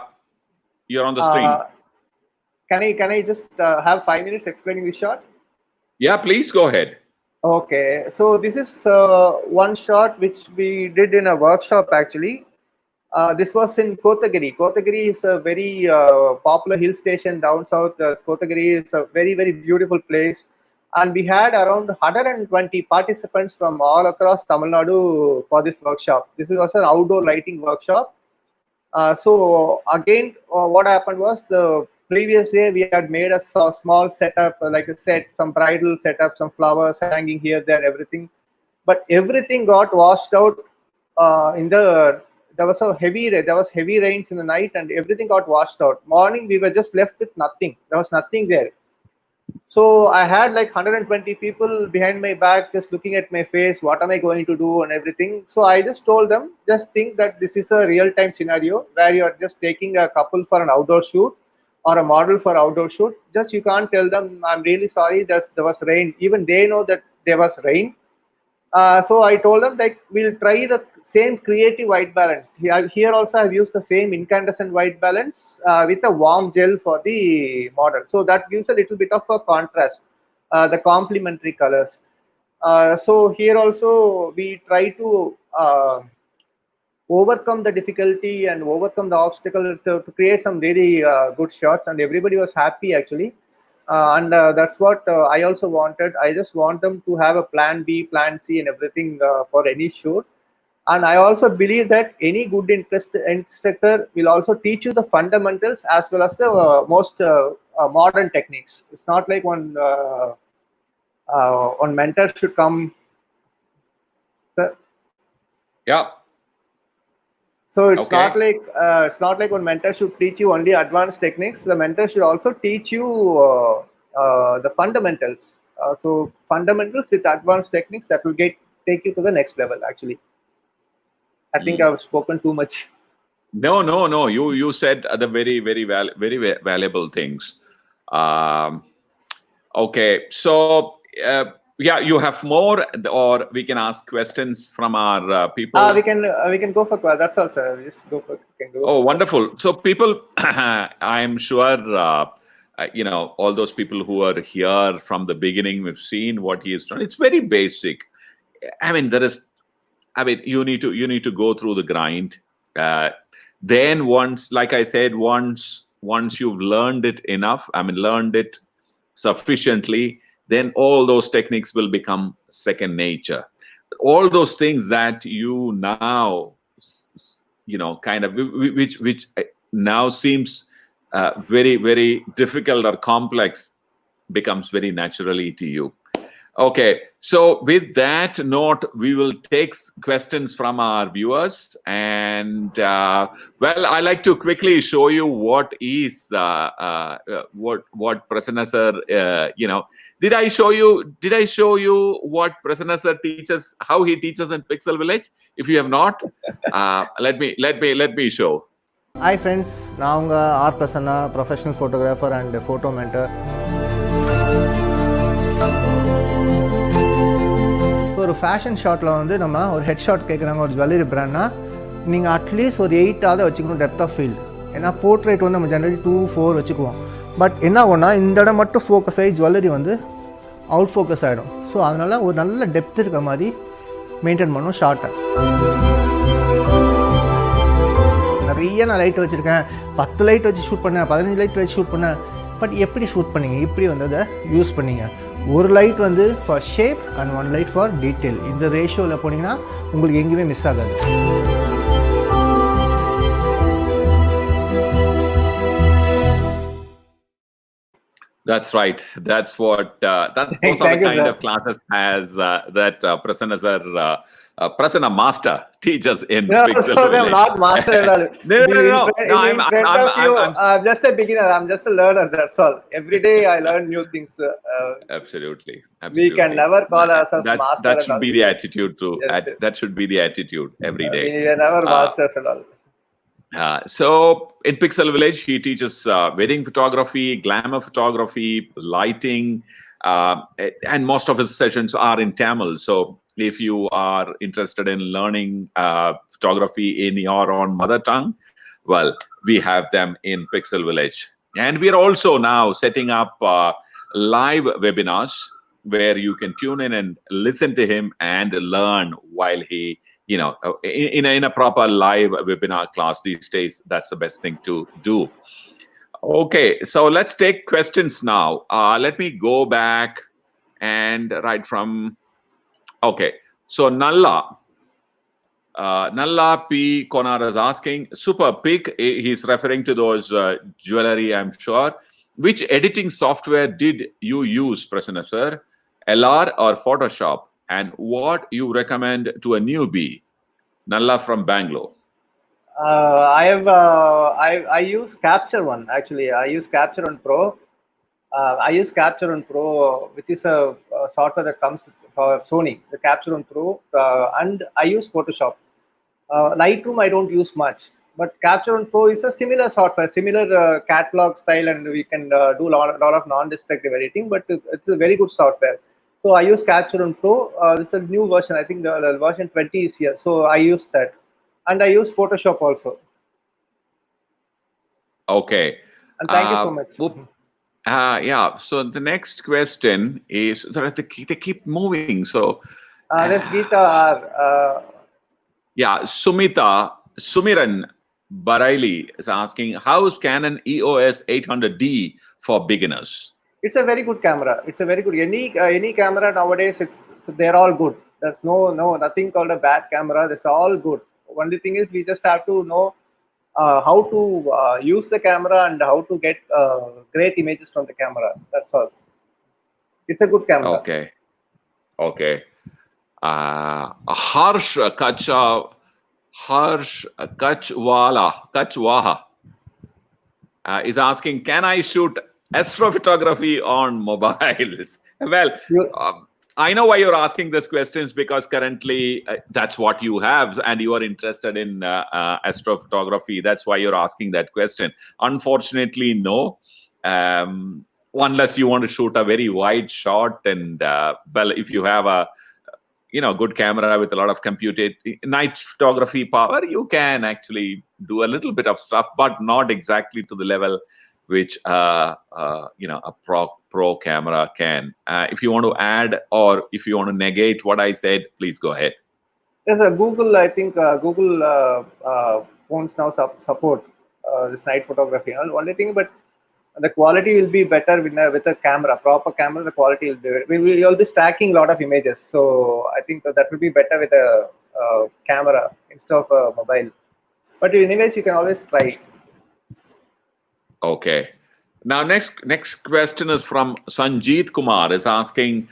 You're on the screen. Can I just have 5 minutes explaining this shot? Yeah, please go ahead. Okay, so this is one shot which we did in a workshop actually. This was in Kotagiri. Kotagiri is a very popular hill station down south. Kotagiri is a very, very beautiful place. And we had around 120 participants from all across Tamil Nadu for this workshop. This is also an outdoor lighting workshop. So again, what happened was the previous day we had made a small setup, like a set, some bridal setup, some flowers hanging here, there, everything. But everything got washed out there was heavy rains in the night and everything got washed out. Morning we were just left with nothing. There was nothing there. So I had like 120 people behind my back just looking at my face, what am I going to do and everything. So I just told them, just think that this is a real-time scenario where you are just taking a couple for an outdoor shoot or a model for outdoor shoot. Just you can't tell them, I'm really sorry that there was rain. Even they know that there was rain. So I told them like we'll try the same creative white balance. Here also I've used the same incandescent white balance with a warm gel for the model. So that gives a little bit of a contrast, the complementary colors. So here also we try to overcome the difficulty and overcome the obstacle to create some really good shots, and everybody was happy actually. And that's what I also wanted. I just want them to have a plan B, plan C, and everything for any shoot. And I also believe that any good instructor will also teach you the fundamentals as well as the most modern techniques. It's not like one mentor should come. Sir? Yeah. So it's Okay. not like one mentor should teach you only advanced techniques. The mentor should also teach you the fundamentals. So fundamentals with advanced techniques that will take you to the next level. Actually, I think I've spoken too much. No. You said the very valuable things. Okay. So yeah, you have more, or we can ask questions from our people. We can go for that's all, sir. Just go for. Oh, wonderful. So people, I'm sure, all those people who are here from the beginning, we've seen what he has done. It's very basic. I mean, you need to go through the grind. Then once, like I said, once you've learned it enough, learned it sufficiently, then all those techniques will become second nature. All those things that you now, kind of, which now seems very difficult or complex, becomes very naturally to you. Okay, so with that note, we will take questions from our viewers, and well, I like to quickly show you what is what Prasanna sir. Did I show you what Prasanna sir teaches? How he teaches in Pixel Village? If you have not, let me show. Hi friends, நான் உங்க R Prasanna, professional photographer and photo mentor. ஒரு fashion ஷாட்டில் வந்து நம்ம ஒரு head shot கேட்குறாங்க ஒரு jewellery பிராண்ட்னா, நீங்கள் அட்லீஸ்ட் ஒரு 8ஆவது வச்சுக்கணும் டெப்த் ஆஃப் ஃபீல்டு. ஏன்னா போர்ட்ரேட் வந்து நம்ம ஜென்ரலி 2-4 வச்சுக்குவோம். பட் என்ன ஆகும்னா இந்த இடம் மட்டும் ஃபோக்கஸ் ஆகி ஜுவல்லரி வந்து அவுட் ஃபோக்கஸ் ஆகிடும். ஸோ அதனால் ஒரு நல்ல டெப்த் இருக்க மாதிரி மெயின்டைன் பண்ணும் ஷார்ட்டை. நிறைய நான் லைட் வச்சுருக்கேன், 10 லைட் வச்சு ஷூட் பண்ணேன், 15 லைட் வச்சு ஷூட் பண்ணேன். பட் எப்படி ஷூட் பண்ணீங்க, இப்படி வந்து அதை யூஸ் பண்ணீங்க? ஒரு லைட் வந்து for shape and one light for detail. இந்த ரேஷியோவில் போனீங்கன்னா உங்களுக்கு எங்கேயுமே மிஸ் ஆகாது. That's right. That's what. Those are the kind of classes as that Prasanna sir, Prasanna Master teaches in Pixel Village. I'm not master at all. No. I'm just a beginner. I'm just a learner. That's all. Every day I learn new things. Absolutely. We can never call ourselves master. That should be the attitude too. That should be the attitude every day. We are never masters at all. So in Pixel Village, he teaches wedding photography, glamour photography, lighting, and most of his sessions are in Tamil. So if you are interested in learning photography in your own mother tongue, well, we have them in Pixel Village. And we are also now setting up live webinars where you can tune in and listen to him and learn while he, in a proper live webinar class these days. That's the best thing to do. Okay, so let's take questions now. Let me go back and write from. Okay, so Nalla P. Konar is asking, super pic. He's referring to those jewelry, I'm sure. Which editing software did you use, Prasanna sir? LR or Photoshop? And what you recommend to a newbie? Nalla from Bangalore. I use Capture One actually. I use Capture One Pro. Which is a software that comes for Sony. The Capture One Pro, and I use Photoshop. Lightroom I don't use much, but Capture One Pro is a similar software, similar catalog style, and we can do a lot of non-destructive editing. But it's a very good software. So I use Capture One Pro. This is a new version. I think the version 20 is here. So I use that, and I use Photoshop also. Okay. And thank you so much. Yeah. So the next question is they keep moving. So there's Geeta. Yeah, Sumiran Baraili is asking, how is Canon EOS 800D for beginners? It's a very good camera. It's a very good any camera nowadays. They're all good. There's nothing called a bad camera. It's all good. Only thing is we just have to know how to use the camera and how to get great images from the camera. That's all. It's a good camera. Okay. Harsh Kachwaha is asking, can I shoot astrophotography on mobiles? Well, I know why you're asking these questions, because currently that's what you have and you are interested in astrophotography. That's why you're asking that question. Unfortunately, no. Unless you want to shoot a very wide shot, and well, if you have a good camera with a lot of night photography power, you can actually do a little bit of stuff, but not exactly to the level which a pro camera can. If you want to add or if you want to negate what I said, please go ahead. There's a Google. I think Google phones now support this night photography. Only thing, but the quality will be better with a camera, proper camera. The quality will be. We'll be stacking a lot of images, so I think that will be better with a camera instead of a mobile. But anyways, you can always try. Okay. Now, next question is from Sanjeet Kumar is asking,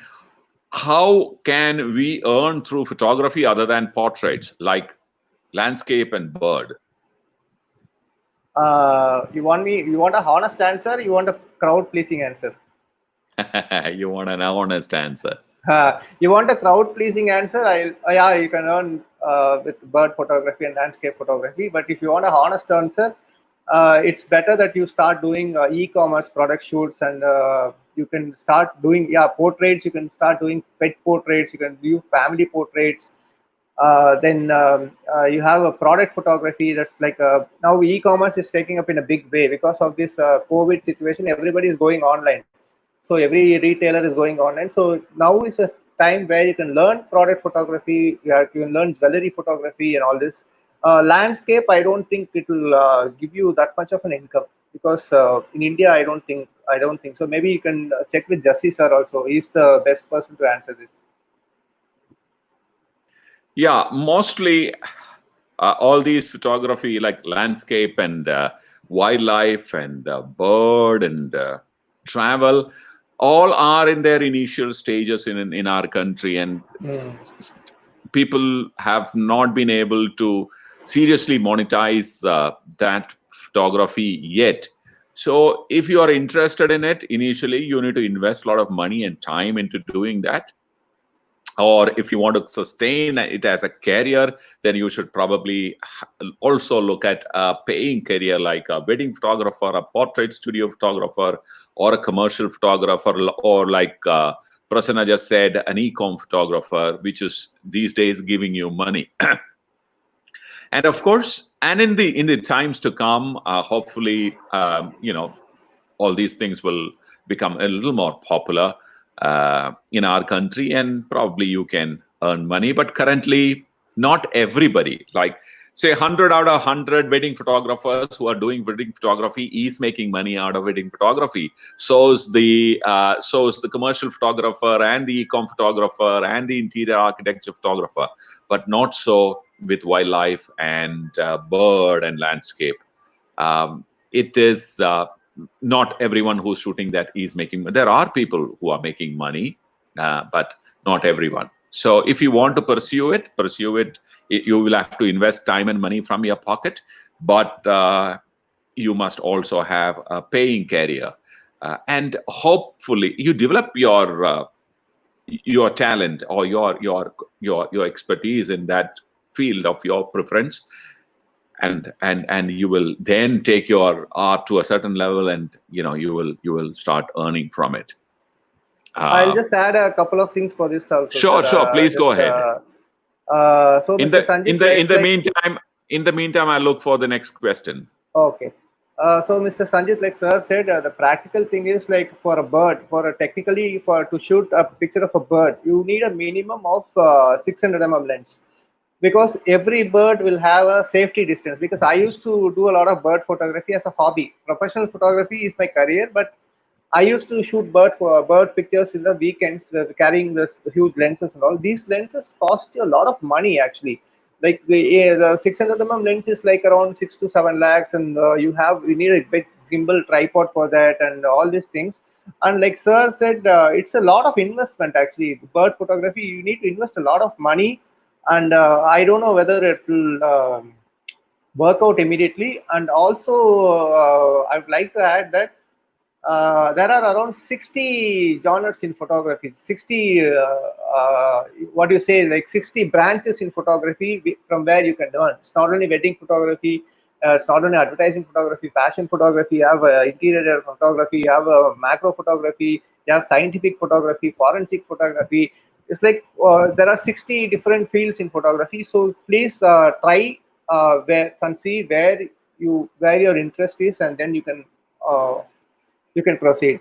how can we earn through photography other than portraits, like landscape and bird? You want a honest answer? You want a crowd-pleasing answer? You want an honest answer. You want a crowd-pleasing answer? You can earn with bird photography and landscape photography. But if you want a honest answer, it's better that you start doing e-commerce product shoots, and you can start doing portraits. You can start doing pet portraits. You can do family portraits. Then you have a product photography. That's like now e-commerce is taking up in a big way because of this COVID situation. Everybody is going online, so every retailer is going online. So now is a time where you can learn product photography. You can learn jewelry photography and all this. Landscape, I don't think it will give you that much of an income. because in India, I don't think so. Maybe you can check with Jassi sir also. He's the best person to answer this. Yeah, mostly all these photography like landscape and wildlife and bird and travel, all are in their initial stages in our country, and people have not been able to seriously monetize that photography yet. So if you are interested in it, initially you need to invest a lot of money and time into doing that. Or if you want to sustain it as a career, then you should probably also look at a paying career like a wedding photographer, a portrait studio photographer, or a commercial photographer, or like Prasanna just said, an e-com photographer, which is these days giving you money. And of course, and in the times to come, hopefully, all these things will become a little more popular in our country, and probably you can earn money. But currently, not everybody, like say 100 out of 100 wedding photographers who are doing wedding photography is making money out of wedding photography. So is the commercial photographer and the e-com photographer and the interior architecture photographer, but not so with wildlife and bird and landscape. It is not everyone who's shooting that is making. There are people who are making money, but not everyone. So if you want to pursue it, you will have to invest time and money from your pocket, but you must also have a paying career, and hopefully you develop your talent or your expertise in that field of your preference, and you will then take your art to a certain level, and you will start earning from it. I'll just add a couple of things for this also. Sure, please go ahead. So Mr. Sanjit, in the meantime, I look for the next question. Okay. So Mr. Sanjit, like sir said, the practical thing is like for a bird, to shoot a picture of a bird, you need a minimum of 600 mm lens, because every bird will have a safety distance. Because I used to do a lot of bird photography as a hobby. Professional photography is my career, but I used to shoot bird pictures in the weekends, carrying this huge lenses and all. These lenses cost you a lot of money actually. Like the 600 mm lens is like around 6 to 7 lakhs, and you need a big gimbal tripod for that and all these things. And like sir said, it's a lot of investment actually. Bird photography, you need to invest a lot of money, and I don't know whether it will work out immediately. And also, I would like to add that there are around 60 genres in photography, 60 what do you say, like 60 branches in photography from where you can learn. It's not only wedding photography, it's not only advertising photography, fashion photography, you have interior photography, you have macro photography, you have scientific photography, forensic photography. It's like there are 60 different fields in photography. So please try and see where your interest is, and then you can proceed.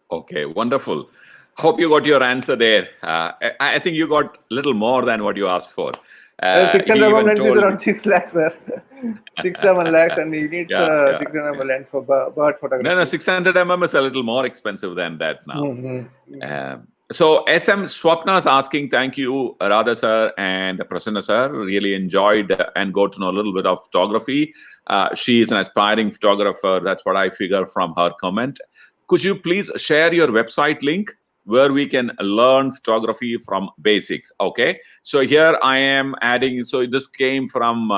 Okay, wonderful. Hope you got your answer there. I think you got a little more than what you asked for. 600 mm lens is around 6 lakhs, sir. 6-7 lakhs, and he needs 600 mm lens for bird photography. No, 600 mm is a little more expensive than that now. So SM Swapna is asking, thank you, Radha sir and Prasanna sir. Really enjoyed and got to know a little bit of photography. She is an aspiring photographer. That's what I figure from her comment. Could you please share your website link where we can learn photography from basics? Okay. So here I am adding. So this came from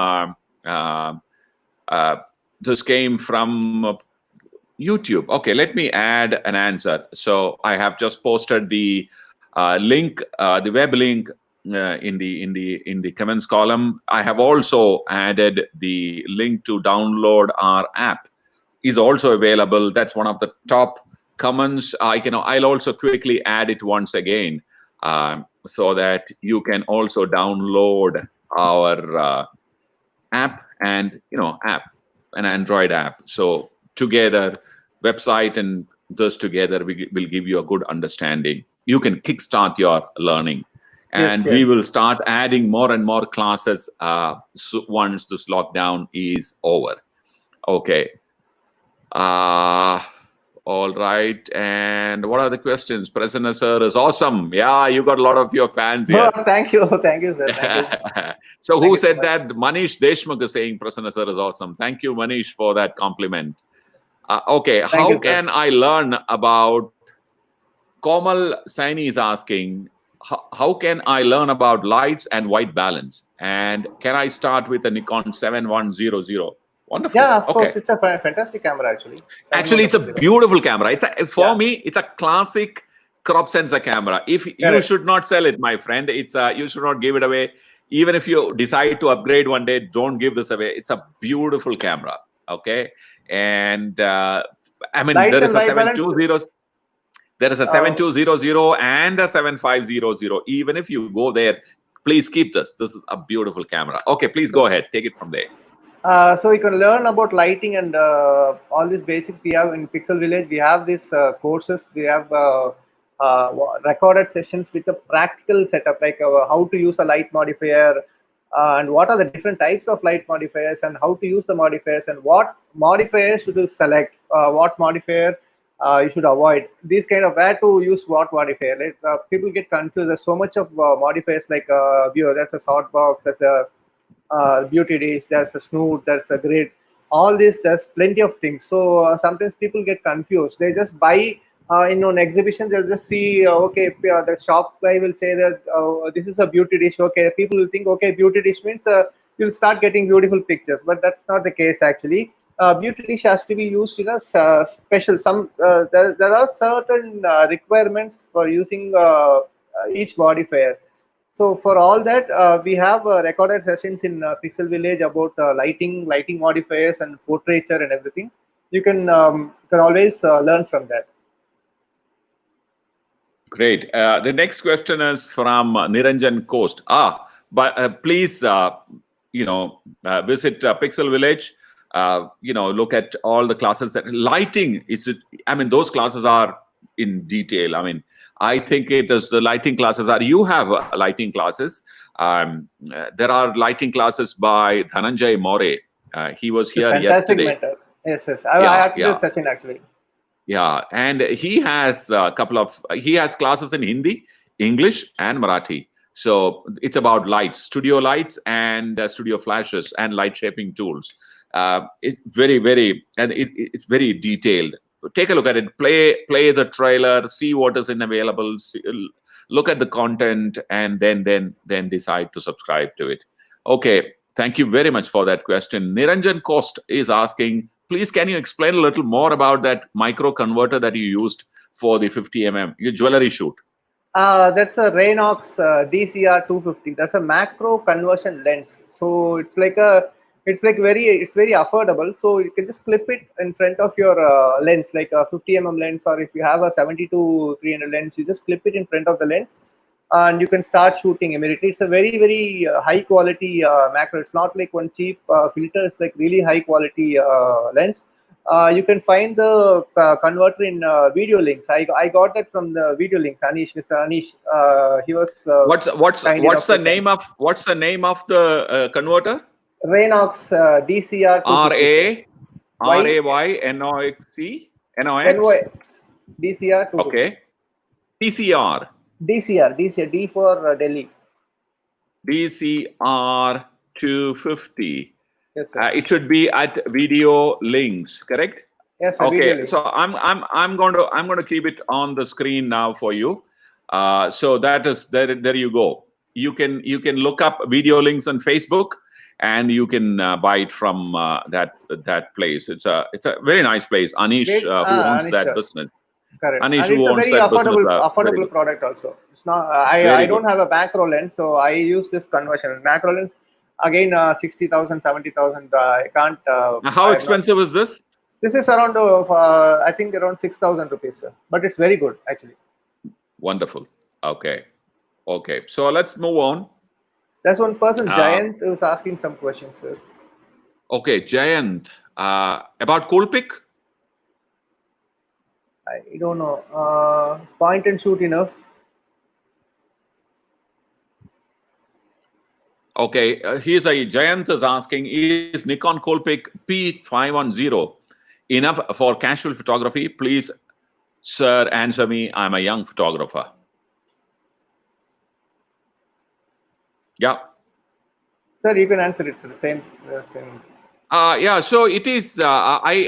YouTube. Okay, let me add an answer. So I have just posted the link, the web link in the comments column. I have also added the link to download our app. Is also available. That's one of the top comments. I'll also quickly add it once again, so that you can also download our app and an Android app. So together, website and this together will give you a good understanding. You can kickstart your learning, and we will start adding more and more classes once this lockdown is over. Okay. All right. And what are the questions? Prasanna sir is awesome. Yeah, you got a lot of your fans here. Oh, thank you, sir. Thank you. So Thank who you so said much. that? Manish Deshmukh is saying Prasanna sir is awesome. Thank you, Manish, for that compliment. Okay, Thank how you, sir. can I learn about Komal Saini is asking, how can I learn about lights and white balance? And can I start with a Nikon 7100? Wonderful. Yeah, of Okay. course. It's a fantastic camera, actually. Actually, it's a 7100. beautiful camera. For Yeah, me, it's a classic crop sensor camera. If you correct. should not sell it, my friend, you should not give it away. Even if you decide to upgrade one day, don't give this away. It's a beautiful camera. Okay. And I mean, Lights there is and a white balance. 720. There is a Uh, 7200 and a 7500. Even if you go there, please keep this. This is a beautiful camera. Okay, please go ahead. Take it from there. so you can learn about lighting and all these basics we have in Pixel Village. We have these courses. We have recorded sessions with a practical setup, like how to use a light modifier, and what are the different types of light modifiers, and how to use the modifiers, and what modifier should you select, what modifier you should avoid. These kind of where to use what modifier. Like, people get confused. There's so much of modifiers, like viewer. There's a softbox. There's a beauty days, there's a snoot, there's a grid, all this, there's plenty of things. So sometimes people get confused. They just buy in an exhibition, they'll just see, okay, the shop guy will say that this is a beauty dish. Okay, people will think, okay, beauty dish means you'll start getting beautiful pictures, but that's not the case actually. Beauty dish has to be used in a special, there are certain requirements for using each modifier. So for all that, we have recorded sessions in Pixel Village about lighting modifiers and portraiture and everything. You can always learn from that. Great. The next question is from Niranjan Coast. But please, visit Pixel Village. Look at all the classes. Lighting, those classes are in detail. I think it is the lighting classes are. You have lighting classes. There are lighting classes by Dhananjay More. He was It's a here fantastic yesterday. mentor. Yes, yes. I Yeah, attended yeah. the session actually. Yeah, and he has he has classes in Hindi, English, and Marathi. So it's about lights, studio lights, and studio flashes, and light shaping tools. It's it's very detailed. Take a look at it. Play the trailer. See what is available. Look at the content, and then decide to subscribe to it. Okay. Thank you very much for that question. Niranjan Cost is asking, please, can you explain a little more about that micro converter that you used for the 50 your jewelry shoot? That's a Raynox DCR 250. That's a macro conversion lens. So it's very affordable. So you can just clip it in front of your lens, like a 50 lens, or if you have a 70-300 lens, you just clip it in front of the lens, and you can start shooting immediately. It's a very high quality macro. It's not like one cheap filter. It's like really high quality lens. You can find the converter in video links. I got that from the video links. Mr. Anish, he was kind enough to send. What's the name of the converter? Raynox DCR 250. Y Raynox NY DCR 250. Okay, DCR DCR D for Delhi. DCR 250. Yes, sir. It should be at video links, correct? Yes, sir. Video Okay, links. so I'm going to keep it on the screen now for you. So that is there you go. You can look up video links on Facebook, and you can buy it from that place. It's a very nice place. Anish, Great. who owns Anish, that sir. business. Correct. Anish, And who it's a owns very that business. Very affordable good. product also. It's not. Very I good. don't have a macro lens, so I use this conversion. Macro lens, again, 60,000, 70,000. I can't. Now, how I'm not. expensive is this? This is around, I think, around 6,000 rupees, sir. But it's very good, actually. Wonderful. Okay. So let's move on. There's one person, Jayant, who's asking some questions, sir. Okay, Jayant, about Coolpic. I don't know. Point and shoot enough. Okay, here's a Jayant is asking: is Nikon Coolpix P510 enough for casual photography? Please, sir, answer me. I'm a young photographer. Yeah. Sir, you can answer it. It's the same. Same. Yeah, so it is. I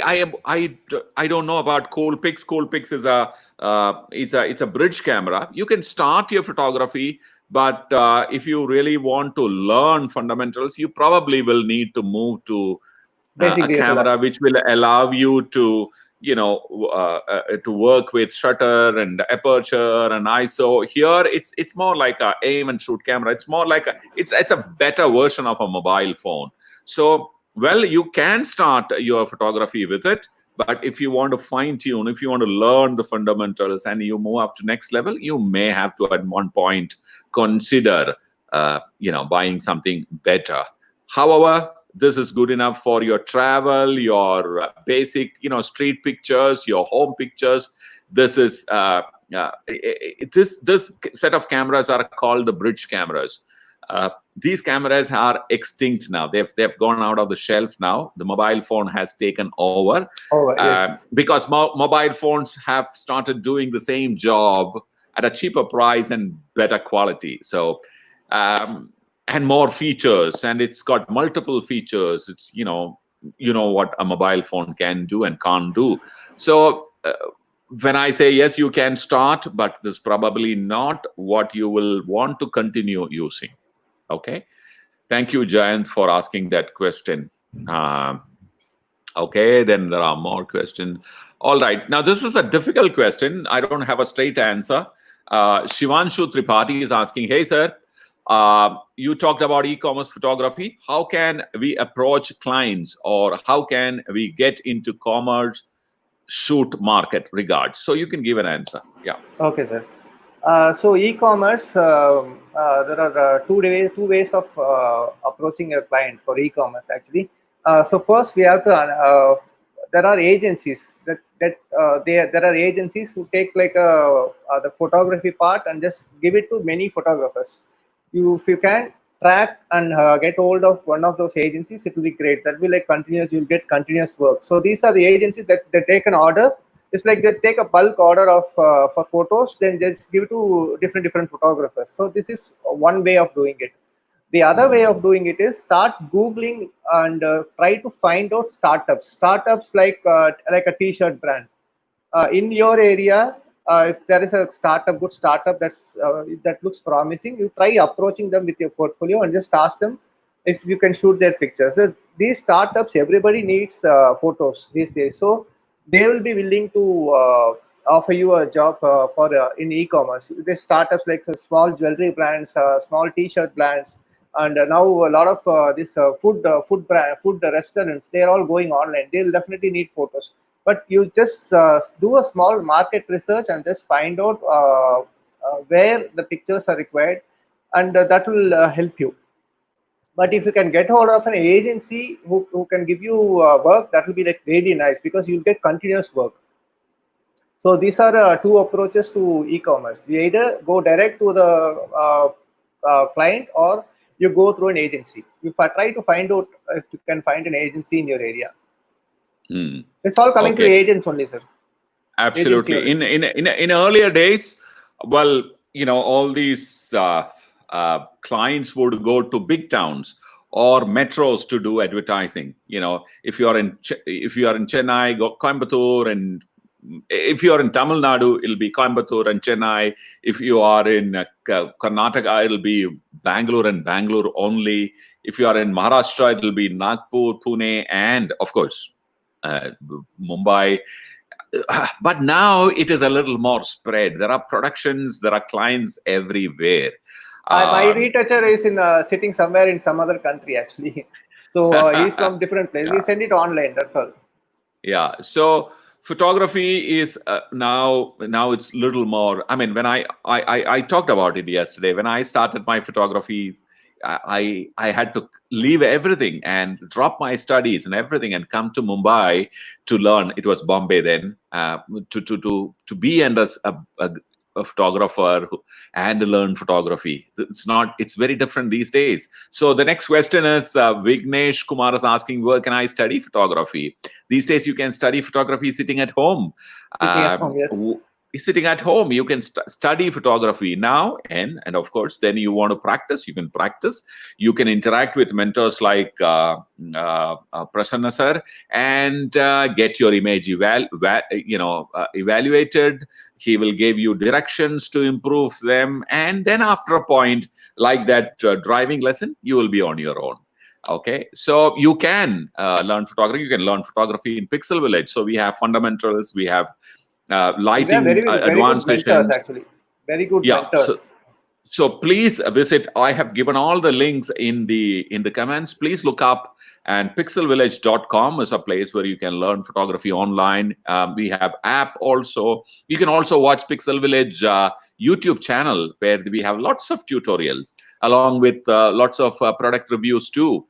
don't know about Coolpix. Coolpix is it's a bridge camera. You can start your photography, but if you really want to learn fundamentals, you probably will need to move to Basic a DSLR. camera which will allow you to to work with shutter and aperture and ISO. Here it's more like a aim and shoot camera. It's more like it's a better version of a mobile phone. So well, you can start your photography with it, but if you want to fine tune, if you want to learn the fundamentals and you move up to next level, you may have to at one point consider buying something better. However, this is good enough for your travel, your basic, street pictures, your home pictures. This is this set of cameras are called the bridge cameras. These cameras are extinct now. They've gone out of the shelf now. The mobile phone has taken over Yes. because mobile phones have started doing the same job at a cheaper price and better quality. So. And more features, and it's got multiple features. It's what a mobile phone can do and can't do. So when I say yes, you can start, but this is probably not what you will want to continue using. Okay, thank you, Jayant, for asking that question. Okay, then there are more questions. All right, now this is a difficult question. I don't have a straight answer. Shivanshu Tripathi is asking, hey sir, you talked about e-commerce photography. How can we approach clients, or how can we get into commerce shoot market regards? So you can give an answer. Yeah. Okay, sir. So e-commerce, there are two ways of approaching a client for e-commerce actually. So first we have to there are agencies there are agencies who take like the photography part and just give it to many photographers. If you can track and get hold of one of those agencies, it will be great. That will like continuous. You'll get continuous work. So these are the agencies that they take an order. It's like they take a bulk order of for photos, then just give it to different photographers. So this is one way of doing it. The other way of doing it is start googling and try to find out startups like a t-shirt brand in your area. If there is a good startup that looks promising, you try approaching them with your portfolio and just ask them if you can shoot their pictures. These startups, everybody needs photos these days, so they will be willing to offer you a job for in e-commerce. There's startups like small jewelry brands, small t-shirt brands, and now a lot of this food restaurants. They're all going online. They'll definitely need photos, but you just do a small market research and just find out where the pictures are required, and that will help you. But if you can get hold of an agency who can give you work, that will be like really nice because you'll get continuous work. So these are two approaches to e-commerce. You either go direct to the client, or you go through an agency. You try to find out if you can find an agency in your area. It's all coming to agents only, sir. Absolutely. In earlier days, well, all these clients would go to big towns or metros to do advertising. If you are in Chennai, go Coimbatore, and if you are in Tamil Nadu, it'll be Coimbatore and Chennai. If you are in Karnataka, it'll be Bangalore and Bangalore only. If you are in Maharashtra, it'll be Nagpur, Pune, and of course Mumbai. But now it is a little more spread. There are productions, there are clients everywhere. My retoucher is sitting somewhere in some other country actually. So he's from different place. We send it online. That's all. Yeah. So photography is now it's little more. I mean, when I talked about it yesterday. When I started my photography, I had to leave everything and drop my studies and everything and come to Mumbai to learn. It was Bombay then, to be under a photographer and learn photography. It's very different these days. So the next question is, Vignesh Kumar is asking, where can I study photography? These days you can study photography sitting at home. Sitting at home, yes. Sitting at home, you can study photography now, and of course, then you want to practice, you can practice. You can interact with mentors like Prasanna sir, and get your image evaluated. He will give you directions to improve them, and then after a point like that driving lesson, you will be on your own. Okay, so you can learn photography. You can learn photography in Pixel Village. So we have fundamentals, we have lighting, very advanced good mentors, sessions. actually. Very good mentors. So please visit. I have given all the links in the comments. Please look up, and pixelvillage.com is a place where you can learn photography online. We have app also. You can also watch Pixel Village YouTube channel, where we have lots of tutorials along with lots of product reviews too.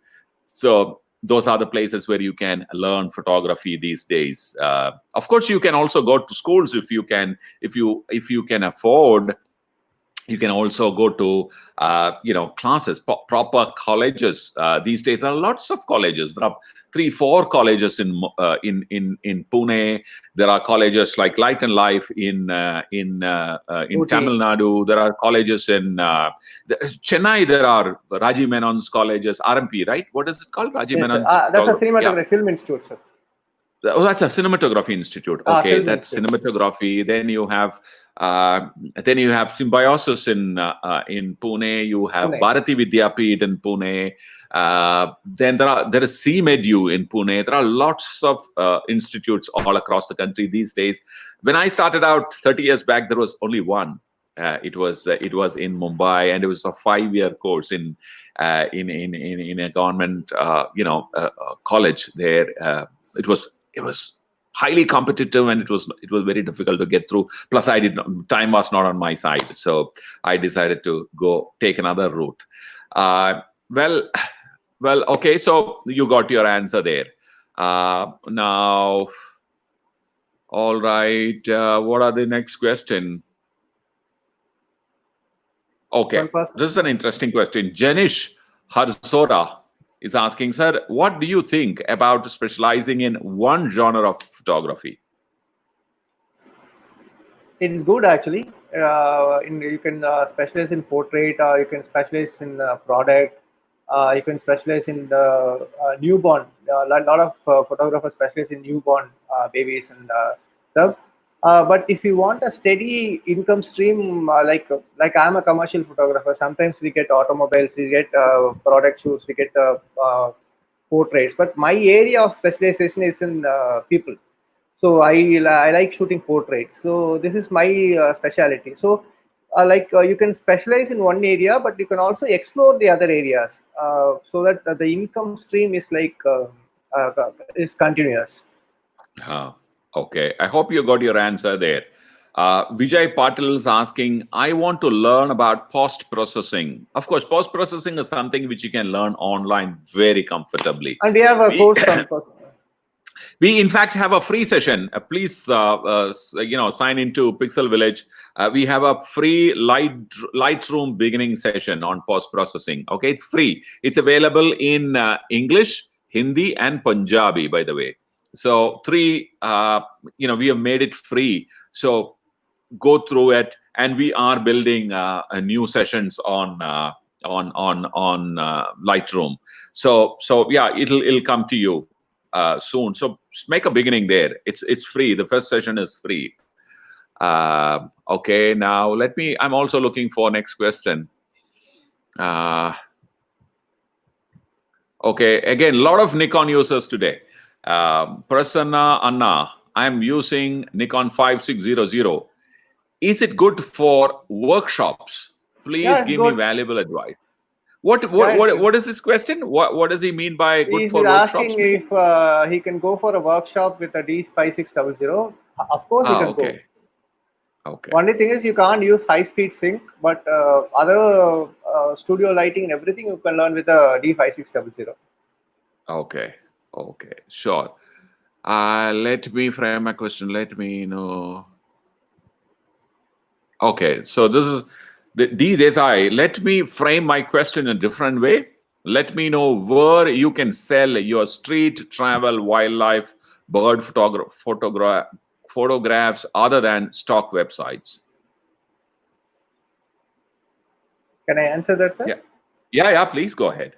So those are the places where you can learn photography these days. Of course, you can also go to schools if you can afford. You can also go to classes, proper colleges. These days there are lots of colleges. There are 3-4 colleges in Pune. There are colleges like Light and Life in Tamil Nadu. There are colleges in Chennai. There are Raji Menon's colleges, RMP, right? What is it called? Raji Menon's. That's a cinematography film institute, sir. Oh, that's a cinematography institute. Okay, that's cinematography. Then you have Symbiosis in Pune. You have Bharati Vidyapeeth in Pune. Then there is CMEDU in Pune. There are lots of institutes all across the country these days. When I started out 30 years back, there was only one. It was in Mumbai, and it was a 5-year course in a government college there. It was highly competitive, and it was very difficult to get through. Plus, time was not on my side, so I decided to go take another route. Well, okay. So you got your answer there. Now, all right. What are the next question? Okay, this is an interesting question. Janish Harsora is asking, sir, what do you think about specializing in one genre of photography? It is good, actually. You can specialize in portrait, or you can specialize in product. You can specialize in the newborn. A lot of photographers specialize in newborn babies and stuff. But if you want a steady income stream, like I'm a commercial photographer, sometimes we get automobiles, we get product shoots, we get portraits. But my area of specialization is in people. So I like shooting portraits. So this is my specialty. So you can specialize in one area, but you can also explore the other areas, so that the income stream is is continuous. Okay, I hope you got your answer there. Vijay Patil is asking, I want to learn about post-processing. Of course, post-processing is something which you can learn online very comfortably. And we have a course on we in fact have a free session. Please sign into Pixel Village. We have a free Lightroom beginning session on post-processing. Okay, it's free. It's available in English, Hindi, and Punjabi, by the way. So we have made it free. So go through it, and we are building new sessions on Lightroom. So yeah, it'll come to you soon. So make a beginning there. It's free. The first session is free. Okay, now I'm also looking for next question. Okay, again, a lot of Nikon users today. Prasanna Anna, I'm using Nikon 5600. Is it good for workshops? Please give me valuable advice. What is this question? What does he mean by good for workshops? He's asking if he can go for a workshop with a D5600. Of course, he can go. Okay. Only thing is you can't use high-speed sync, but other studio lighting and everything you can learn with a D5600. Okay, sure. Let me frame a question. Let me know. Okay, so this is D Desai. Let me frame my question in a different way. Let me know where you can sell your street, travel, wildlife, bird photographs other than stock websites. Can I answer that, sir? Yeah. Please go ahead.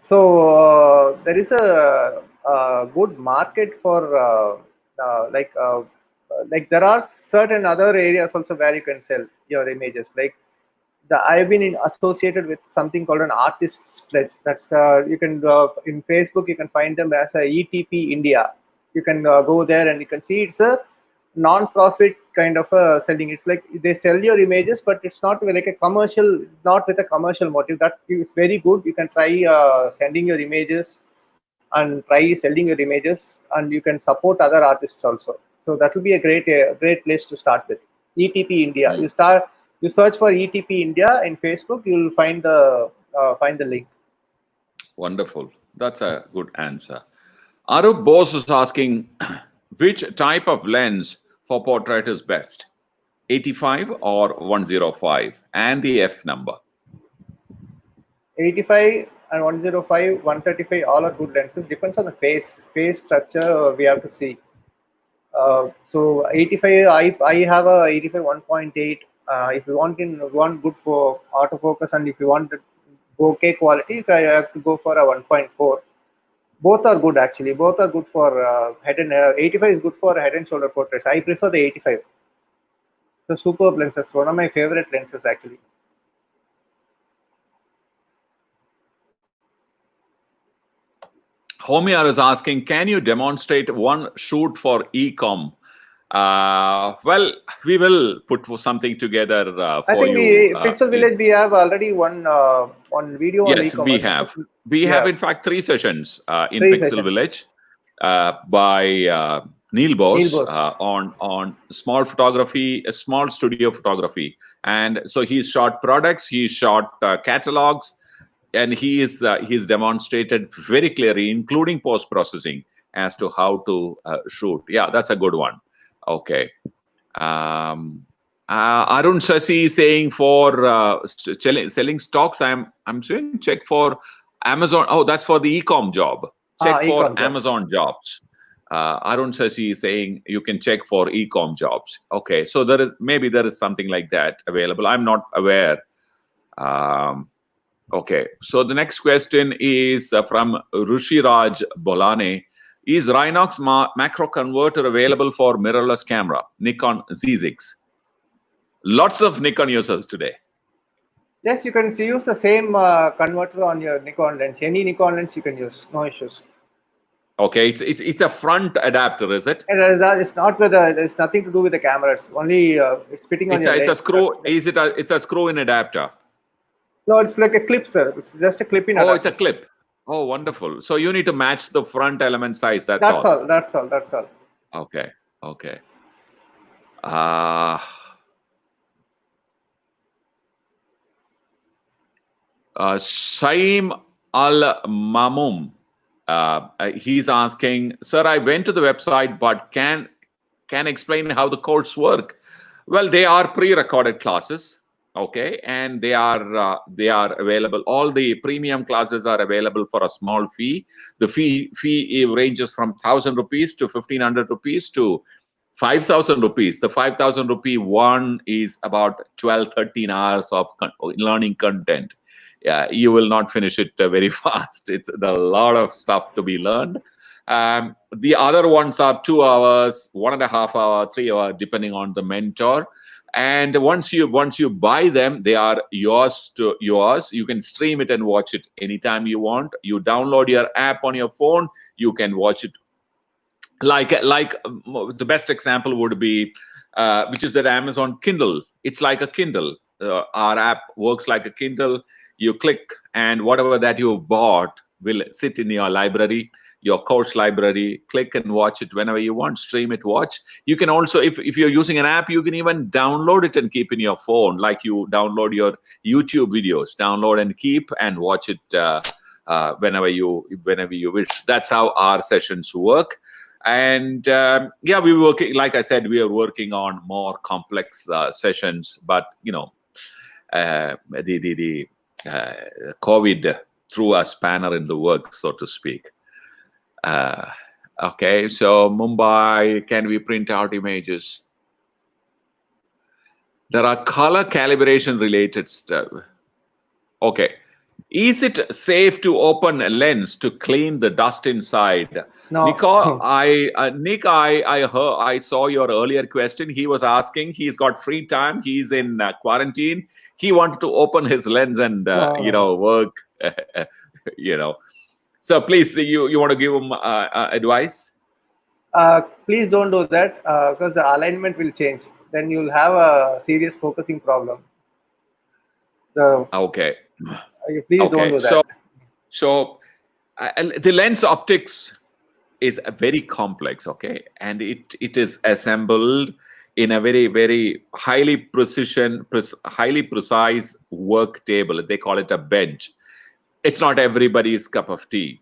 So there is a good market for like there are certain other areas also where you can sell your images. Like I've been associated with something called an artist's pledge. That's you can in Facebook you can find them as a ETP India. You can go there and you can see it's a non-profit kind of selling. It's like they sell your images, but it's not like a commercial, not with a commercial motive. That is very good. You can try sending your images and try selling your images, and you can support other artists also. So that will be a great place to start with. ETP India. You search for ETP India in Facebook. You will find the link. Wonderful. That's a good answer. Arup Bose is asking, which type of lens for portrait is best? 85 or 105? And the F number. 85 and 105, 135, all are good lenses. Depends on the face structure we have to see. So 85, I have a 85 1.8. If you want good for autofocus, and if you want bokeh quality, I have to go for a 1.4. Both are good actually. Both are good for head and 85 is good for head and shoulder portraits. I prefer the 85. The superb lenses, one of my favorite lenses actually. Homiar is asking, can you demonstrate one shoot for e-com? Well, we will put something together for I think you. Pixel Village, we have already one video on yes, e-commerce. we have. We have, in fact, 3 sessions in Pixel Village by Neil Bose, on small photography, a small studio photography. And so he's shot products, he's shot catalogs, and he's demonstrated very clearly, including post-processing, as to how to shoot. Yeah, that's a good one. Okay. Arun Shashi is saying for selling stocks, I'm saying check for Amazon. Oh, that's for the e-com job. Check for Amazon jobs. Arun Shashi is saying you can check for e-com jobs. Okay, so there is something like that available. I'm not aware. Okay, so the next question is from Rushiraj Bolane. Is Rhinox macro converter available for mirrorless camera? Nikon Z6. Lots of Nikon users today. Yes, you can use the same converter on your Nikon lens. Any Nikon lens you can use, no issues. Okay, it's a front adapter, is it? It's not with it's nothing to do with the camera. It's only it's fitting on your lens. It's a screw. It's a screw-in adapter? No, it's like a clip, sir. It's just a clip-in adapter. Oh, it's a clip. Oh, wonderful. So you need to match the front element size. That's all. That's all. Okay. Shaim Al-Mamum, he's asking, sir, I went to the website, but can explain how the course work. Well, they are pre-recorded classes. Okay, and they are available. All the premium classes are available for a small fee. The fee ranges from 1,000 rupees to 1,500 rupees to 5,000 rupees. The 5,000 rupee one is about 12-13 hours of learning content. Yeah, you will not finish it very fast. It's a lot of stuff to be learned. The other ones are 2 hours, 1.5 hours, 3 hours, depending on the mentor. And once you buy them, they are yours. You can stream it and watch it anytime you want. You download your app on your phone. You can watch it. Like the best example would be, which is that Amazon Kindle. It's like a Kindle. Our app works like a Kindle. You click, and whatever that you bought will sit in your library, your course library. Click and watch it whenever you want. Stream it, watch. You can also, if you're using an app, you can even download it and keep in your phone, like you download your YouTube videos. Download and keep and watch it whenever you wish. That's how our sessions work. And yeah, we were working, like I said, we are working on more complex sessions, but the COVID threw a spanner in the works, so to speak. Okay, so Mumbai, can we print out images? There are color calibration related stuff. Okay. Is it safe to open a lens to clean the dust inside? No. Nick, I saw your earlier question. He was asking, he's got free time. He's in quarantine. He wanted to open his lens and, work, So please, you want to give him advice? Please don't do that because the alignment will change. Then you'll have a serious focusing problem. So Okay. please don't do that. So the lens optics is very complex, okay, and it is assembled in a very, very highly precise work table. They call it a bench. It's not everybody's cup of tea.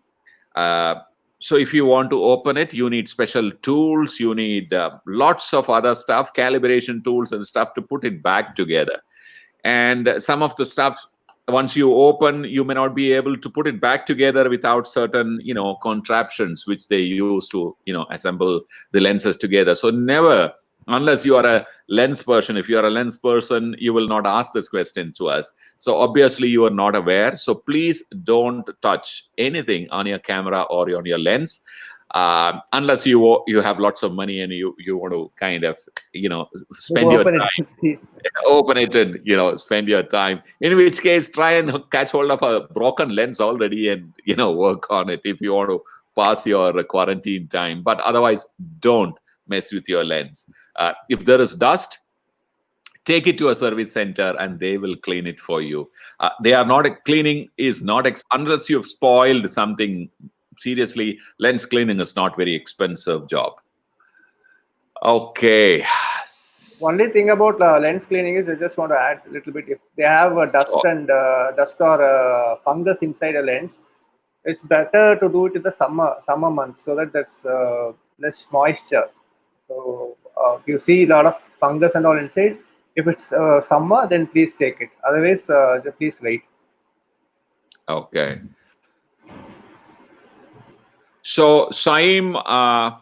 So if you want to open it, you need special tools. You need lots of other stuff, calibration tools and stuff to put it back together. And some of the stuff, once you open, you may not be able to put it back together without certain, contraptions which they use to, assemble the lenses together. So never, unless you are a lens person, if you are a lens person, you will not ask this question to us. So obviously you are not aware. So please don't touch anything on your camera or on your lens. Unless you have lots of money and you want to kind of spend your time, open it and spend your time. In which case, try and catch hold of a broken lens already and work on it if you want to pass your quarantine time. But otherwise, don't mess with your lens. If there is dust, take it to a service center and they will clean it for you. They are not cleaning is not unless you've spoiled something. Seriously, lens cleaning is not very expensive job. Okay. Only thing about lens cleaning is I just want to add a little bit. If they have dust or fungus inside a lens, it's better to do it in the summer months so that there's less moisture. So if you see a lot of fungus and all inside, if it's summer, then please take it. Otherwise, please wait. Okay. So Saim, I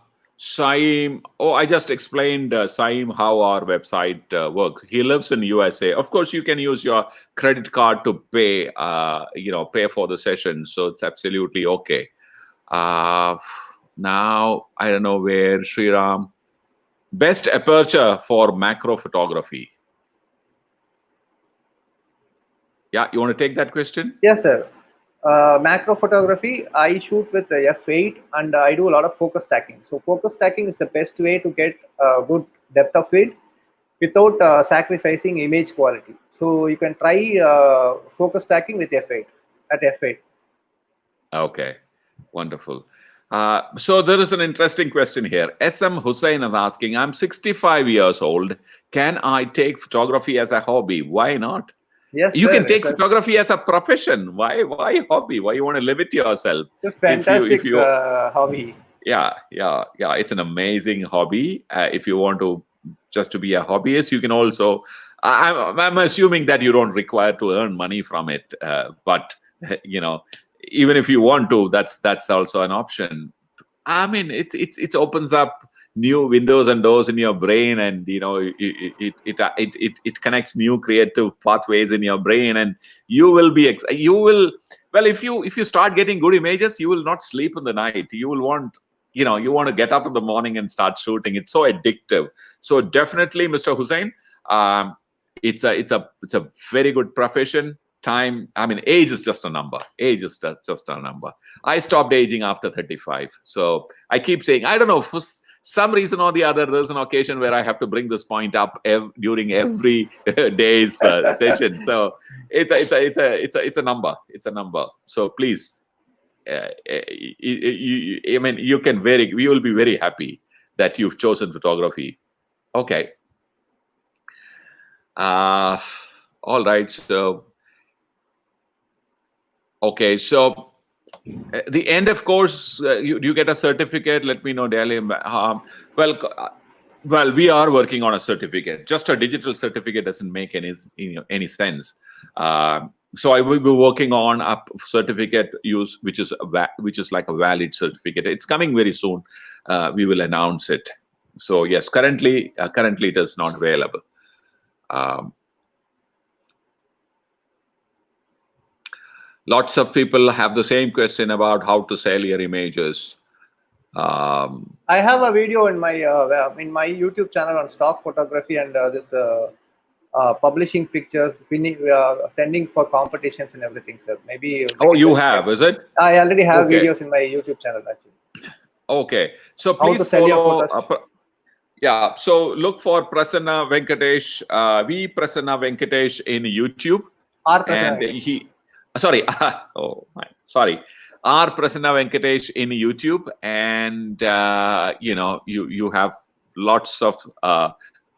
just explained Saim how our website works. He lives in USA. Of course, you can use your credit card to pay, pay for the session. So it's absolutely okay. Now I don't know where Sriram. Best aperture for macro photography. Yeah, you want to take that question? Yes, sir. Macro photography, I shoot with f8 and I do a lot of focus stacking. So focus stacking is the best way to get good depth of field without sacrificing image quality. So you can try focus stacking with f8 at f8. Okay, wonderful. So there is an interesting question here. SM Hussain is asking, I'm 65 years old. Can I take photography as a hobby? Why not? Yes, you sir, can take photography as a profession. Why hobby? Why you want to limit yourself? It's a fantastic hobby. Yeah. It's an amazing hobby. If you want to just to be a hobbyist, you can also. I'm assuming that you don't require to earn money from it, but even if you want to, that's also an option. I mean, it opens up new windows and doors in your brain, and it connects new creative pathways in your brain, and you will if you start getting good images, you will not sleep in the night. You will want you want to get up in the morning and start shooting. It's so addictive. So definitely, Mr. Hussain, it's a very good profession. Time, I mean, age is just a number. Age is just a number. I stopped aging after 35. So I keep saying, I don't know, for some reason or the other, there's an occasion where I have to bring this point up during every day's session. So it's a number. It's a number. So please, you will be very happy that you've chosen photography. Okay. All right. So. Okay, so the end of course, you get a certificate. Let me know, Delhi. Well, we are working on a certificate. Just a digital certificate doesn't make any sense. So I will be working on a certificate use, which is like a valid certificate. It's coming very soon. We will announce it. So yes, currently it is not available. Lots of people have the same question about how to sell your images. I have a video in my YouTube channel on stock photography and this publishing pictures, sending for competitions and everything, sir. Maybe. Oh, you have, is it? I already have Okay. videos in my YouTube channel actually. Okay, so How to please sell your follow. photos. Yeah, so look for Prasanna Venkatesh, Prasanna Venkatesh in YouTube, R. and Prasanna. sorry, sorry, R. Prasanna Venkatesh in YouTube, and you have lots of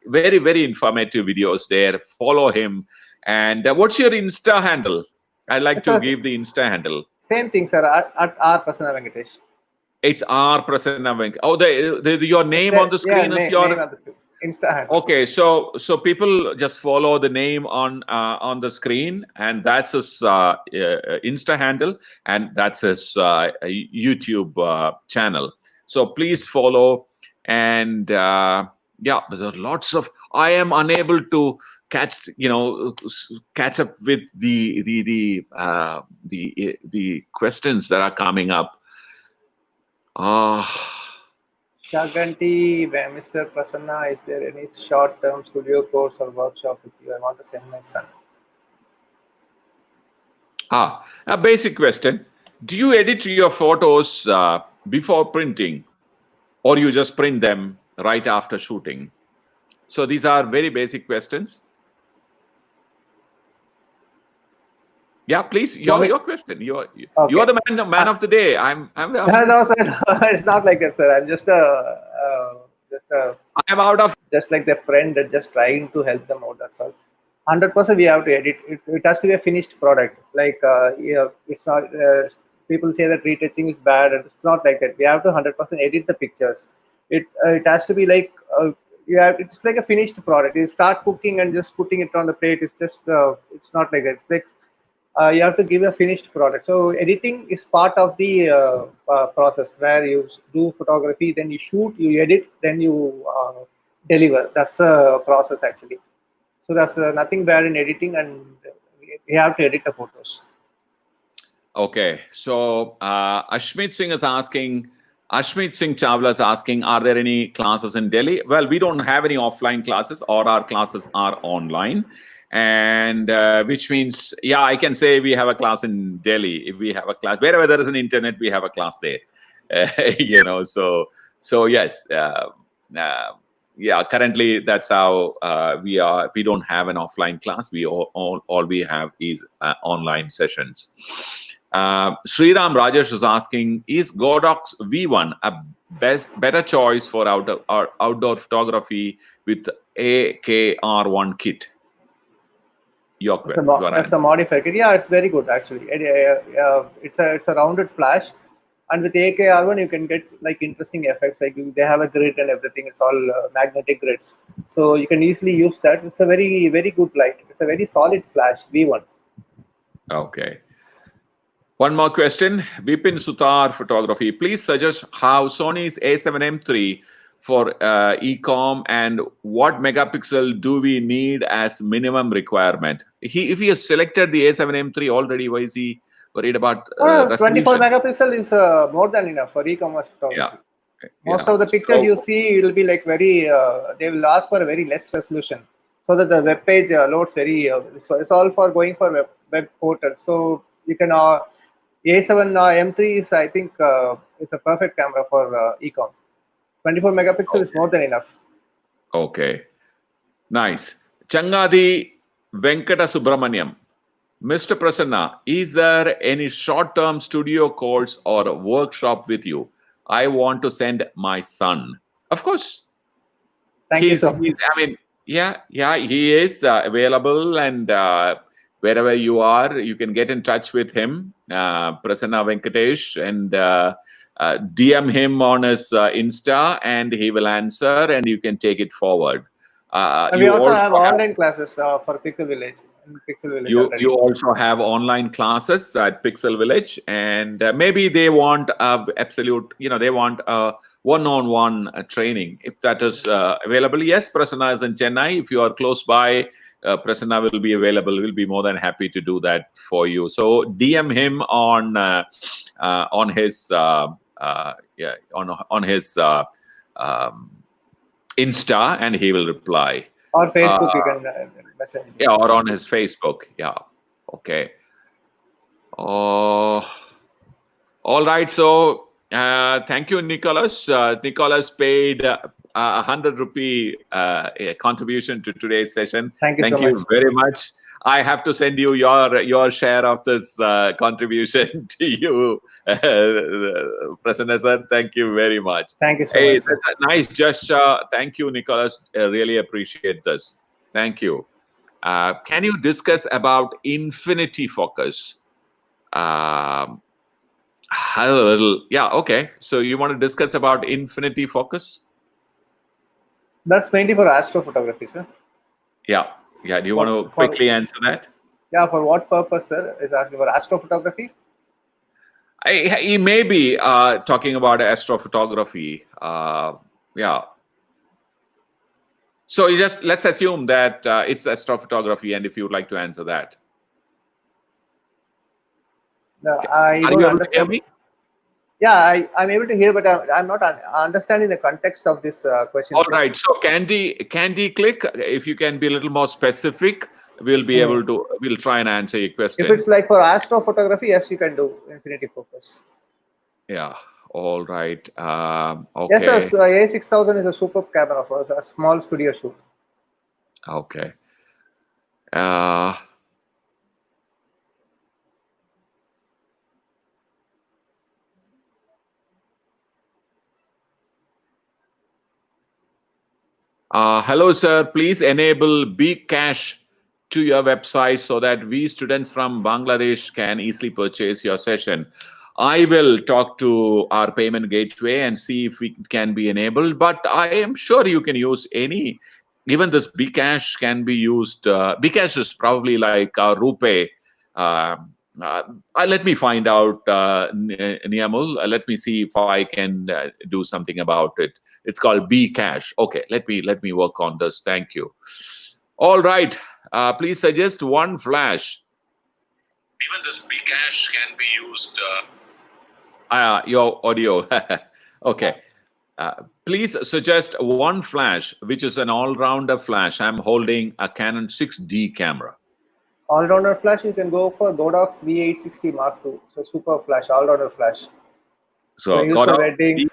very, very informative videos there. Follow him. And what's your Insta handle? I'd like to give the Insta handle. Same thing, sir. At R. Prasanna Venkatesh. It's R. Prasanna Venkatesh. Oh, your name on the screen is your name on the screen. Insta handle. Okay, so people just follow the name on the screen, and that's his Insta handle, and that's his YouTube channel. So please follow, and yeah, there's lots of. I am unable to catch up with the questions that are coming up. Chaganti, Mr. Prasanna, is there any short-term studio course or workshop with you? I want to send my son. A basic question. Do you edit your photos before printing, or you just print them right after shooting? So these are very basic questions. Yeah, please, your question. You are the man of the day. No, sir, it's not like that, sir. I'm just I'm out of just like the friend that just trying to help them out. That's all. 100% we have to edit. It has to be a finished product. Like it's not. People say that retouching is bad, and it's not like that. We have to 100% edit the pictures. It has to be like it's like a finished product. You start cooking and just putting it on the plate. It's just it's not like that. It's like you have to give a finished product. So editing is part of the process where you do photography, then you shoot, you edit, then you deliver. That's the process actually. So that's nothing bad in editing, and we have to edit the photos. Okay, so Ashmit Singh Chawla is asking, are there any classes in Delhi? Well, we don't have any offline classes. All our classes are online. And which means, yeah, I can say we have a class in Delhi. If we have a class, wherever there is an internet, we have a class there. So yes, yeah. Currently, that's how we are. We don't have an offline class. We all we have is online sessions. Sriram Rajesh is asking, is Godox V1 a better choice for outdoor photography with AKR1 kit? It's a modified kit. Yeah, it's very good actually. It's a rounded flash, and with AKR1 you can get like interesting effects. Like they have a grid and everything. It's all magnetic grids, so you can easily use that. It's a very, very good light. It's a very solid flash V1. Okay. One more question. Vipin Sutar Photography. Please suggest how Sony's A7 III for e-com, and what megapixel do we need as minimum requirement? If he has selected the A7 III already, why is he worried about 24 megapixel is more than enough for e-commerce photography. Yeah. Most of the pictures you see, it will be like very, they will ask for a very less resolution, so that the web page loads very, it's all for going for web portals. So you can, A7 M3 is, I think, is a perfect camera for e-com. 24 megapixel is more than enough. Okay. Nice. Changadi Venkata Subramaniam. Mr. Prasanna, is there any short-term studio course or workshop with you? I want to send my son. Of course. Thank you so much. I mean, yeah, he is available, and wherever you are, you can get in touch with him, Prasanna Venkatesh, and DM him on his Insta, and he will answer, and you can take it forward. And we also have online classes for Pixel Village. You also have online classes at Pixel Village, and maybe they want absolute, they want a one-on-one training. If that is available, yes, Prasanna is in Chennai. If you are close by, Prasanna will be available. We'll be more than happy to do that for you. So DM him on his on his Insta, and he will reply. Or Facebook, you can message. Yeah, or on his Facebook. Yeah. Okay. All right. So thank you, Nicholas. Nicholas paid 100 rupee contribution to today's session. Thank you so much. Very much. I have to send you your share of this contribution to you, Prasanna sir. Thank you very much. Thank you so much. That's a nice gesture. Thank you, Nicholas. really appreciate this. Thank you. Can you discuss about infinity focus? Yeah, okay. So you want to discuss about infinity focus? That's mainly for astrophotography, sir. Yeah. Do you want to quickly answer that? Yeah, for what purpose, sir? Is asking for astrophotography? He may be talking about astrophotography. Yeah. So let's assume that it's astrophotography, and if you would like to answer that. No, Are you able to hear me? Yeah, I'm able to hear, but I'm not understanding the context of this question. All right. So Candy click. If you can be a little more specific, we'll be able to. We'll try and answer your question. If it's like for astrophotography, yes, you can do infinity focus. Yeah. All right. Okay. Yes, sir. So A6000 is a superb camera for a small studio shoot. Okay. Hello, sir. Please enable Bcash to your website so that we students from Bangladesh can easily purchase your session. I will talk to our payment gateway and see if it can be enabled, but I am sure you can use any. Even this Bcash can be used. Bcash is probably like RuPay. Let me find out, Niyamul. Let me see if I can do something about it. It's called Bcash. Okay, let me work on this. Thank you. All right. Please suggest one flash. Even this Bcash can be used. Your audio. Okay. Please suggest one flash, which is an all-rounder flash. I'm holding a Canon 6D camera. All-rounder flash, you can go for Godox V860 Mark II. So super flash, all-rounder flash. So Godox weddings.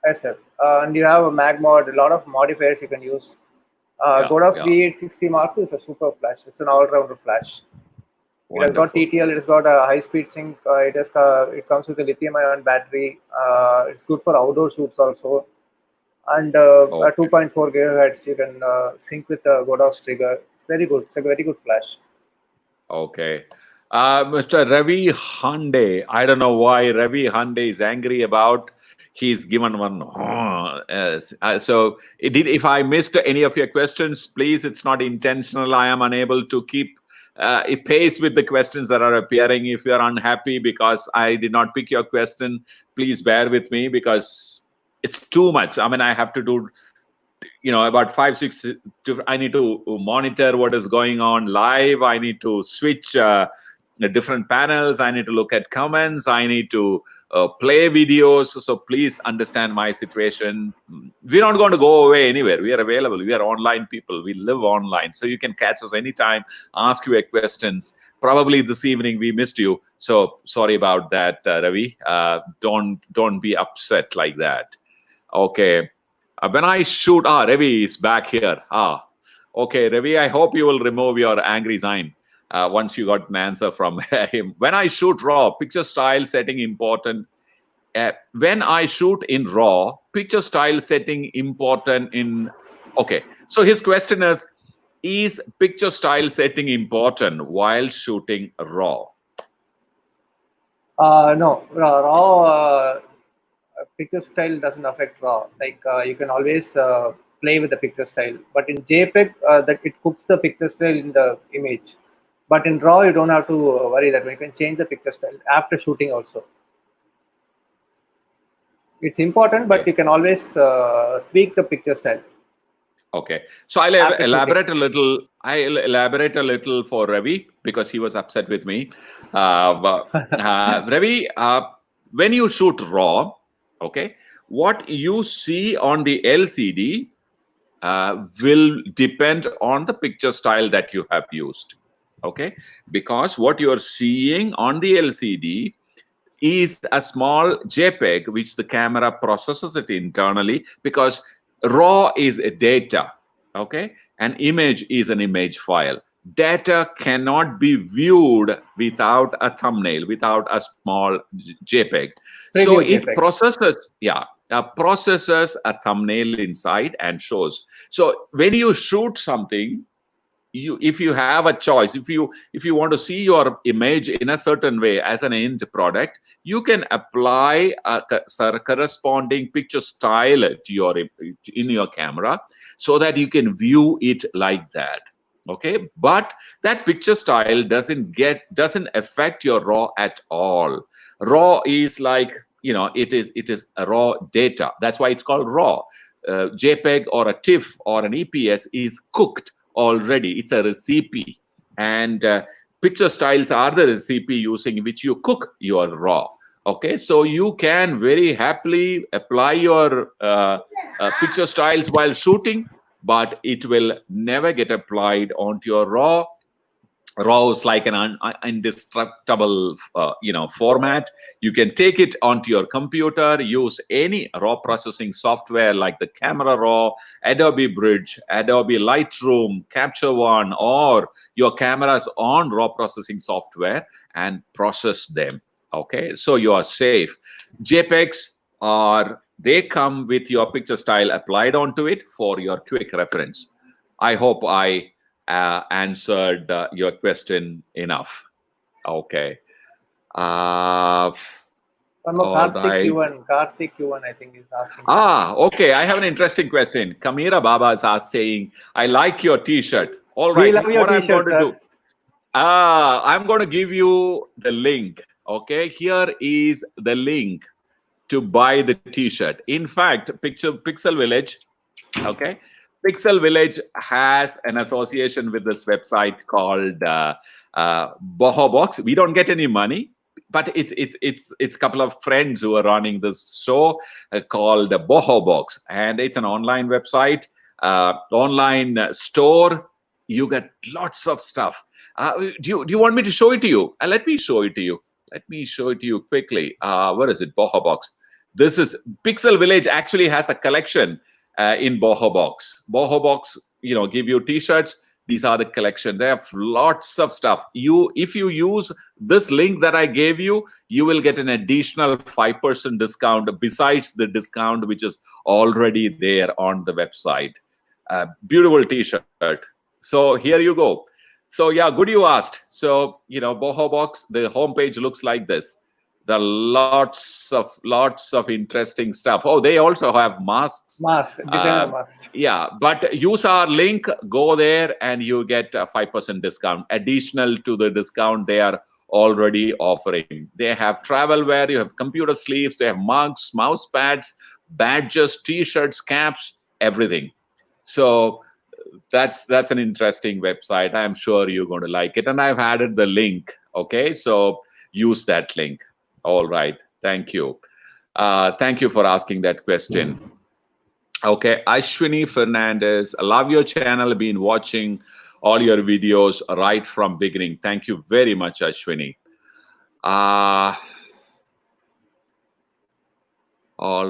Yes, sir. And you have a mag mod, a lot of modifiers you can use. Godox V860 Mark II is a super flash. It's an all-rounder flash. It has got TTL. It has got a high-speed sync. It comes with a lithium-ion battery. It's good for outdoor shoots also. And at 2.4 gigahertz, you can sync with the Godox trigger. It's very good. It's a very good flash. Okay. Mr. Ravi Hande. I don't know why Ravi Hande is angry about. He's given one. So if I missed any of your questions, please, it's not intentional. I am unable to keep it pace with the questions that are appearing. If you're unhappy because I did not pick your question, please bear with me because it's too much. I mean, I have to do, about 5-6. I need to monitor what is going on live. I need to switch different panels. I need to look at comments. I need to play videos. So please understand my situation. We're not going to go away anywhere. We are available. We are online people. We live online. So you can catch us anytime, ask your questions. Probably this evening we missed you. So sorry about that, Ravi. Don't be upset like that. Okay. When I shoot, Ravi is back here. Okay, Ravi, I hope you will remove your angry sign. Once you got an answer from him. When I shoot RAW, picture style setting important. When I shoot in RAW, picture style setting important in... Okay, so his question is, is picture style setting important while shooting RAW? No, raw picture style doesn't affect raw. Like you can always play with the picture style, but in JPEG, that it cooks the picture style in the image. But in raw, you don't have to worry that you can change the picture style after shooting also. It's important, but Okay. you can always tweak the picture style Okay, so I'll after shooting. elaborate a little. I'll elaborate a little for Ravi because he was upset with me. Ravi, when you shoot RAW, okay, what you see on the LCD will depend on the picture style that you have used. Okay, because what you're seeing on the LCD is a small JPEG which the camera processes it internally, because RAW is a data, okay? An image is an image file. Data cannot be viewed without a thumbnail, without a small JPEG. So Preview it JPEG. processes a thumbnail inside and shows. So when you shoot something, if you have a choice, if you want to see your image in a certain way as an end product, you can apply a corresponding picture style to your in your camera so that you can view it like that. Okay, but that picture style doesn't affect your RAW at all. RAW is like, it is a raw data. That's why it's called RAW. JPEG or a TIFF or an EPS is cooked already. It's a recipe, and picture styles are the recipe using which you cook your RAW. Okay, so you can very happily apply your picture styles while shooting, but it will never get applied onto your RAW. RAW is like an indestructible, format. You can take it onto your computer, use any RAW processing software like the Camera Raw, Adobe Bridge, Adobe Lightroom, Capture One, or your camera's own RAW processing software and process them. Okay, so you are safe. JPEGs they come with your picture style applied onto it for your quick reference. I hope I answered your question enough. Okay. One more All Karthik right. Yuvan. Karthik Yuvan, I think, is asking. Okay. I have an interesting question. Kamira Baba is saying, I like your T-shirt. All We right. love your What I'm T-shirt, going to sir. do, I'm going to give you the link. Okay. Here is the link to buy the T-shirt. In fact, Pixel Village. Okay. Pixel Village has an association with this website called Boho Box. We don't get any money, but it's a couple of friends who are running this show called Boho Box, and it's an online website, online store. You get lots of stuff. Do you want me to show it to you? Let me show it to you. Let me show it to you quickly. Where is it? Boho Box. This is Pixel Village. Actually has a collection in Boho Box. Boho Box, give you T-shirts. These are the collection. They have lots of stuff. If you use this link that I gave you, you will get an additional 5% discount besides the discount which is already there on the website. Beautiful T-shirt. So here you go. So yeah, good you asked. So Boho Box, the homepage looks like this. There are lots of interesting stuff. Oh, they also have masks. Designer masks. Yeah, but use our link, go there, and you get a 5% discount additional to the discount they are already offering. They have travel wear, you have computer sleeves, they have mugs, mouse pads, badges, T-shirts, caps, everything. So that's an interesting website. I'm sure you're going to like it, and I've added the link. Okay, so use that link. All right. Thank you. Thank you for asking that question. Okay. Ashwini Fernandez, I love your channel. Been watching all your videos right from beginning. Thank you very much, Ashwini. All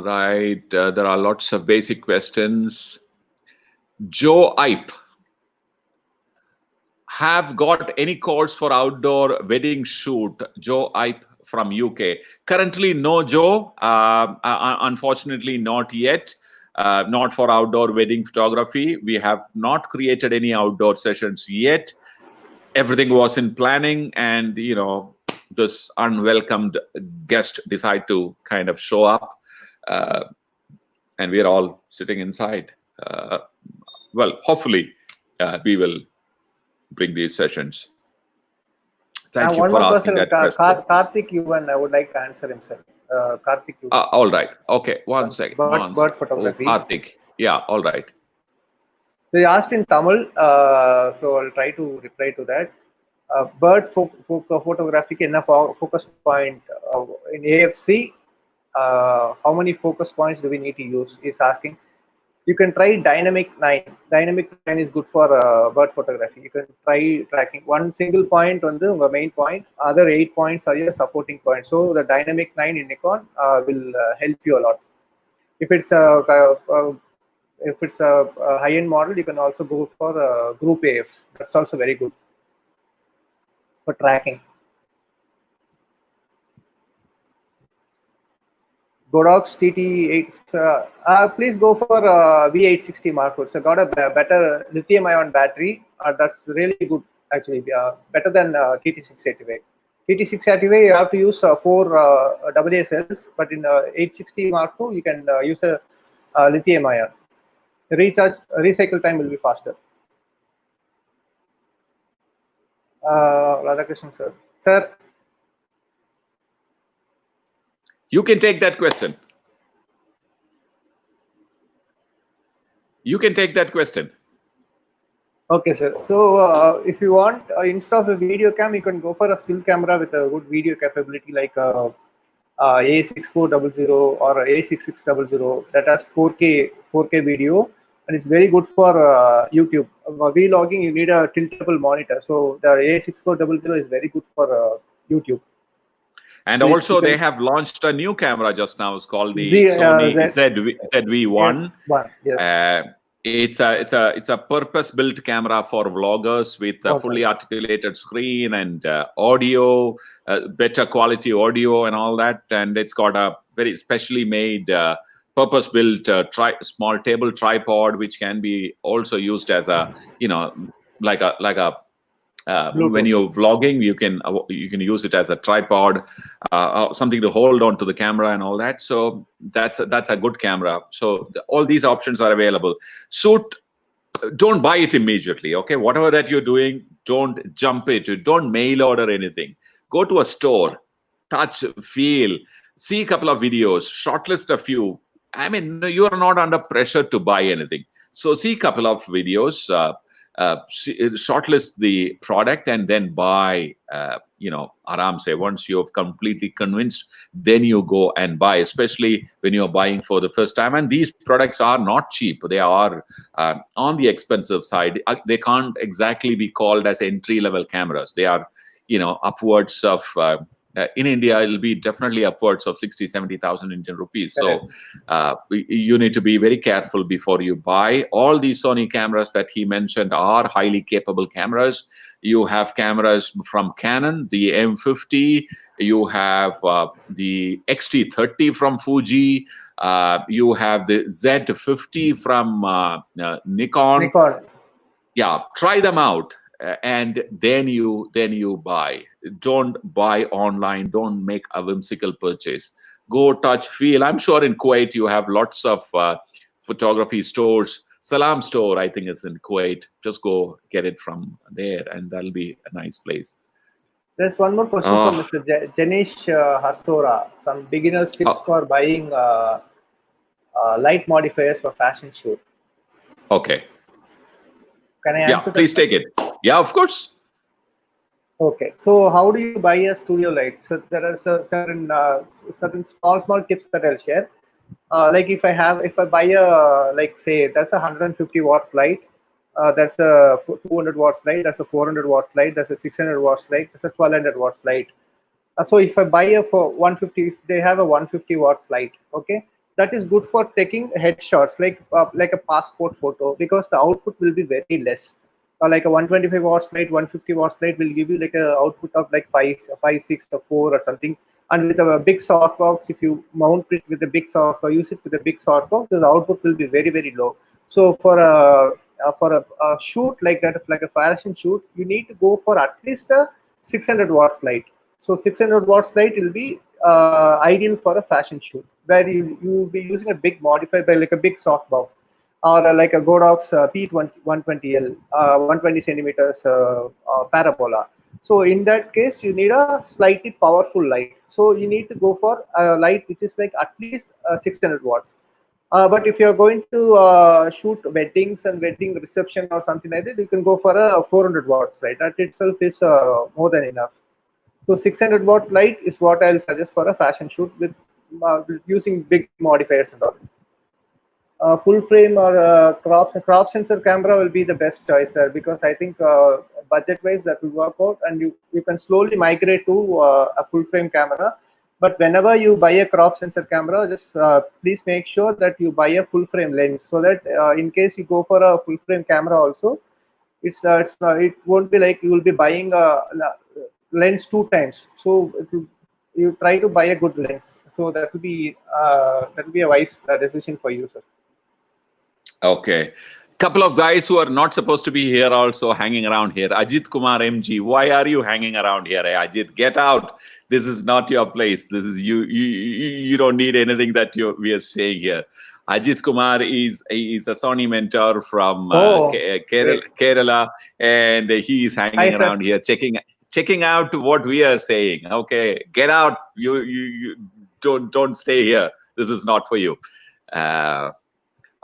right. There are lots of basic questions. Joe Ipe. Have got any course for outdoor wedding shoot? Joe Ipe from UK. Currently, no, Joe. Unfortunately, not yet. not for outdoor wedding photography. We have not created any outdoor sessions yet. Everything was in planning, and this unwelcomed guest decide to kind of show up, and we're all sitting inside. Well, hopefully we will bring these sessions. Thank you one for more asking person, that question. Karthik Yuvan, I would like to answer himself. Karthik Yuvan. All right. Okay. One second. Bird photography. Oh, Karthik. Yeah. All right. They asked in Tamil, so I'll try to reply to that. Bird photography enna focus point in AFC. How many focus points do we need to use? Is asking. You can try dynamic 9. Dynamic 9 is good for bird photography. You can try tracking one single point on the main point. Other 8 points are your supporting points. So the dynamic 9 in Nikon will help you a lot. If it's a high-end model, you can also go for Group AF. That's also very good for tracking. Godox TT8. Please go for V860 Mark II. It's got a better lithium-ion battery. That's really good, actually. Better than TT685. TT685, you have to use 4 AA cells, but in 860 Mark II, you can use a lithium-ion. Recycle time will be faster. Radhakrishnan sir. Sir. You can take that question. You can take that question. Okay, sir. So if you want, instead of a video cam, you can go for a still camera with a good video capability like A6400 or A6600 that has 4K video, and it's very good for YouTube. Vlogging, you need a tiltable monitor. So the A6400 is very good for YouTube. And also, they have launched a new camera just now. It's called the Sony ZV-1. Yes. It's a purpose-built camera for vloggers with a fully articulated screen and audio, better quality audio and all that. And it's got a very specially made purpose-built small table tripod, which can be also used as a like a when you're vlogging, you can use it as a tripod, something to hold on to the camera and all that. So that's a good camera. So all these options are available. Don't buy it immediately. Okay, whatever that you're doing, don't jump it. Don't mail order anything. Go to a store, touch, feel, see a couple of videos, shortlist a few. I mean, you are not under pressure to buy anything. So see a couple of videos. Shortlist the product and then buy, aram se. Once you've completely convinced, then you go and buy, especially when you're buying for the first time. And these products are not cheap. They are on the expensive side. They can't exactly be called as entry-level cameras. They are, upwards of, in India, it'll be definitely upwards of 60,000-70,000 Indian rupees. So you need to be very careful before you buy. All these Sony cameras that he mentioned are highly capable cameras. You have cameras from Canon, the M50. You have the XT30 from Fuji. You have the Z50 from Nikon. Yeah, try them out. And then you buy. Don't buy online. Don't make a whimsical purchase. Go touch, feel. I'm sure in Kuwait you have lots of photography stores. Salam store, I think, is in Kuwait. Just go get it from there, and that'll be a nice place. There's one more question from Mr. Janish Harsora. Some beginners tips for buying light modifiers for fashion shoot. Okay. Can I answer that? Please take it. Yeah, of course. Okay, so how do you buy a studio light? So there are certain small tips that I'll share. Like if I buy a, like say that's a 150 watts light, that's a 200 watts light, that's a 400 watts light, that's a 600 watts light, that's a 1200 watts light. So if I buy a for 150, they have a 150 watts light. Okay, that is good for taking headshots, like a passport photo, because the output will be very less. Like a 125 watts light, 150 watts light will give you like a output of like 5, 6, or 4 or something. And with a big softbox, if you mount it with a big softbox, use it with a big softbox, the output will be very, very low. So for a shoot like that, like a fashion shoot, you need to go for at least a 600 watts light. So 600 watts light will be ideal for a fashion shoot, where you will be using a big modifier, like a big softbox, or like a Godox P120L, 120 centimeters parabola. So in that case, you need a slightly powerful light. So you need to go for a light which is like at least 600 watts. But if you're going to shoot weddings and wedding reception or something like that, you can go for a 400 watts light. That itself is more than enough. So 600 watt light is what I'll suggest for a fashion shoot with using big modifiers and all. Full frame or crop sensor camera will be the best choice, sir, because I think budget wise that will work out, and you can slowly migrate to a full frame camera. But whenever you buy a crop sensor camera, just please make sure that you buy a full frame lens, so that in case you go for a full frame camera also, it won't be like you will be buying a lens 2 times. So you try to buy a good lens. So that will be a wise decision for you, sir. Okay. Couple of guys who are not supposed to be here also hanging around here. Ajit Kumar MG, why are you hanging around here? Hey, Ajit, get out. This is not your place. This is you don't need anything that we are saying here. Ajit Kumar is a Sony mentor from Kerala, and he is hanging around here checking out what we are saying. Okay, get out. You don't stay here. This is not for you.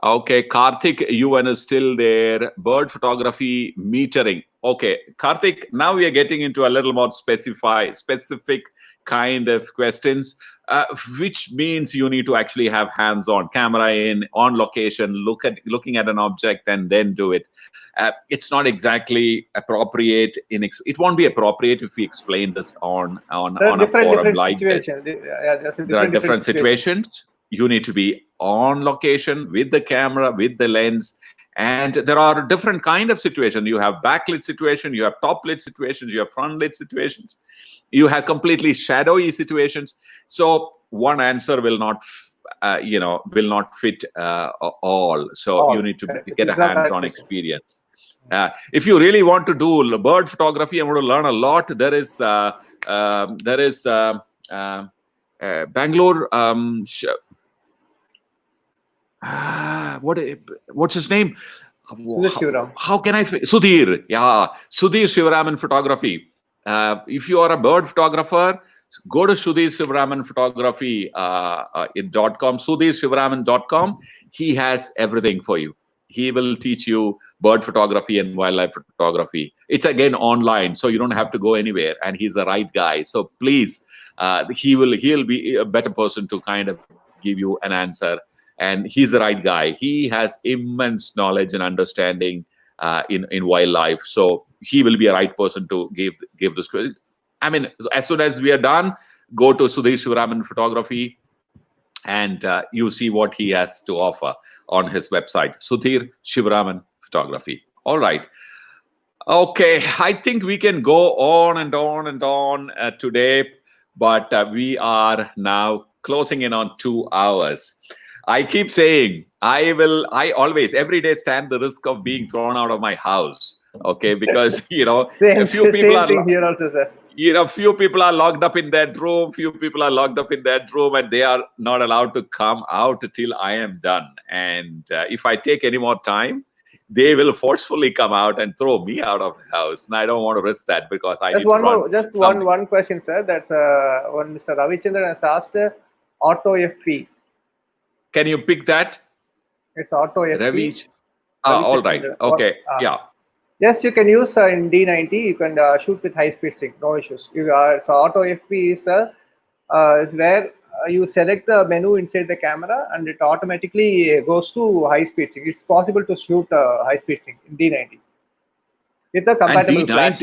Okay, Karthik, UN is still there. Bird photography metering. Okay, Karthik, now we are getting into a little more specific kind of questions, which means you need to actually have hands-on, camera in, on location, looking at an object and then do it. It's not exactly appropriate. It won't be appropriate if we explain this on a forum like this. There are different situations. You need to be on location with the camera, with the lens, and there are different kind of situations. You have backlit situation, you have top lit situations, you have front lit situations, you have completely shadowy situations. So one answer will not fit all. So you need to get a hands-on experience. If you really want to do bird photography and want to learn a lot, there is Bangalore. What's his name? How can I? Sudhir. Yeah, Sudhir Shivaraman Photography. If you are a bird photographer, go to Sudhir Shivaraman Photography .com, sudhirshivaraman.com. He has everything for you. He will teach you bird photography and wildlife photography. It's again online, so you don't have to go anywhere. And he's the right guy. So please, he'll be a better person to kind of give you an answer. And he's the right guy. He has immense knowledge and understanding in wildlife. So he will be a right person to give this. I mean, as soon as we are done, go to Sudhir Shivaraman Photography, and you see what he has to offer on his website, Sudhir Shivaraman Photography. All right. Okay, I think we can go on and on and on today, but we are now closing in on 2 hours. I keep saying, I always, every day stand the risk of being thrown out of my house. Okay, because, a few people are here also, sir. Few people are locked up in that room, and they are not allowed to come out till I am done. And if I take any more time, they will forcefully come out and throw me out of the house. And I don't want to risk that, because I need one question, sir. That's one Mr. Ravichandran has asked, auto FP. Can you pick that? It's auto FP. Ravi. All right. Okay. Yeah. Yes, you can use in D90. You can shoot with high speed sync. No issues. So auto FP is where you select the menu inside the camera, and it automatically goes to high speed sync. It's possible to shoot high speed sync in D90 with a compatible flash.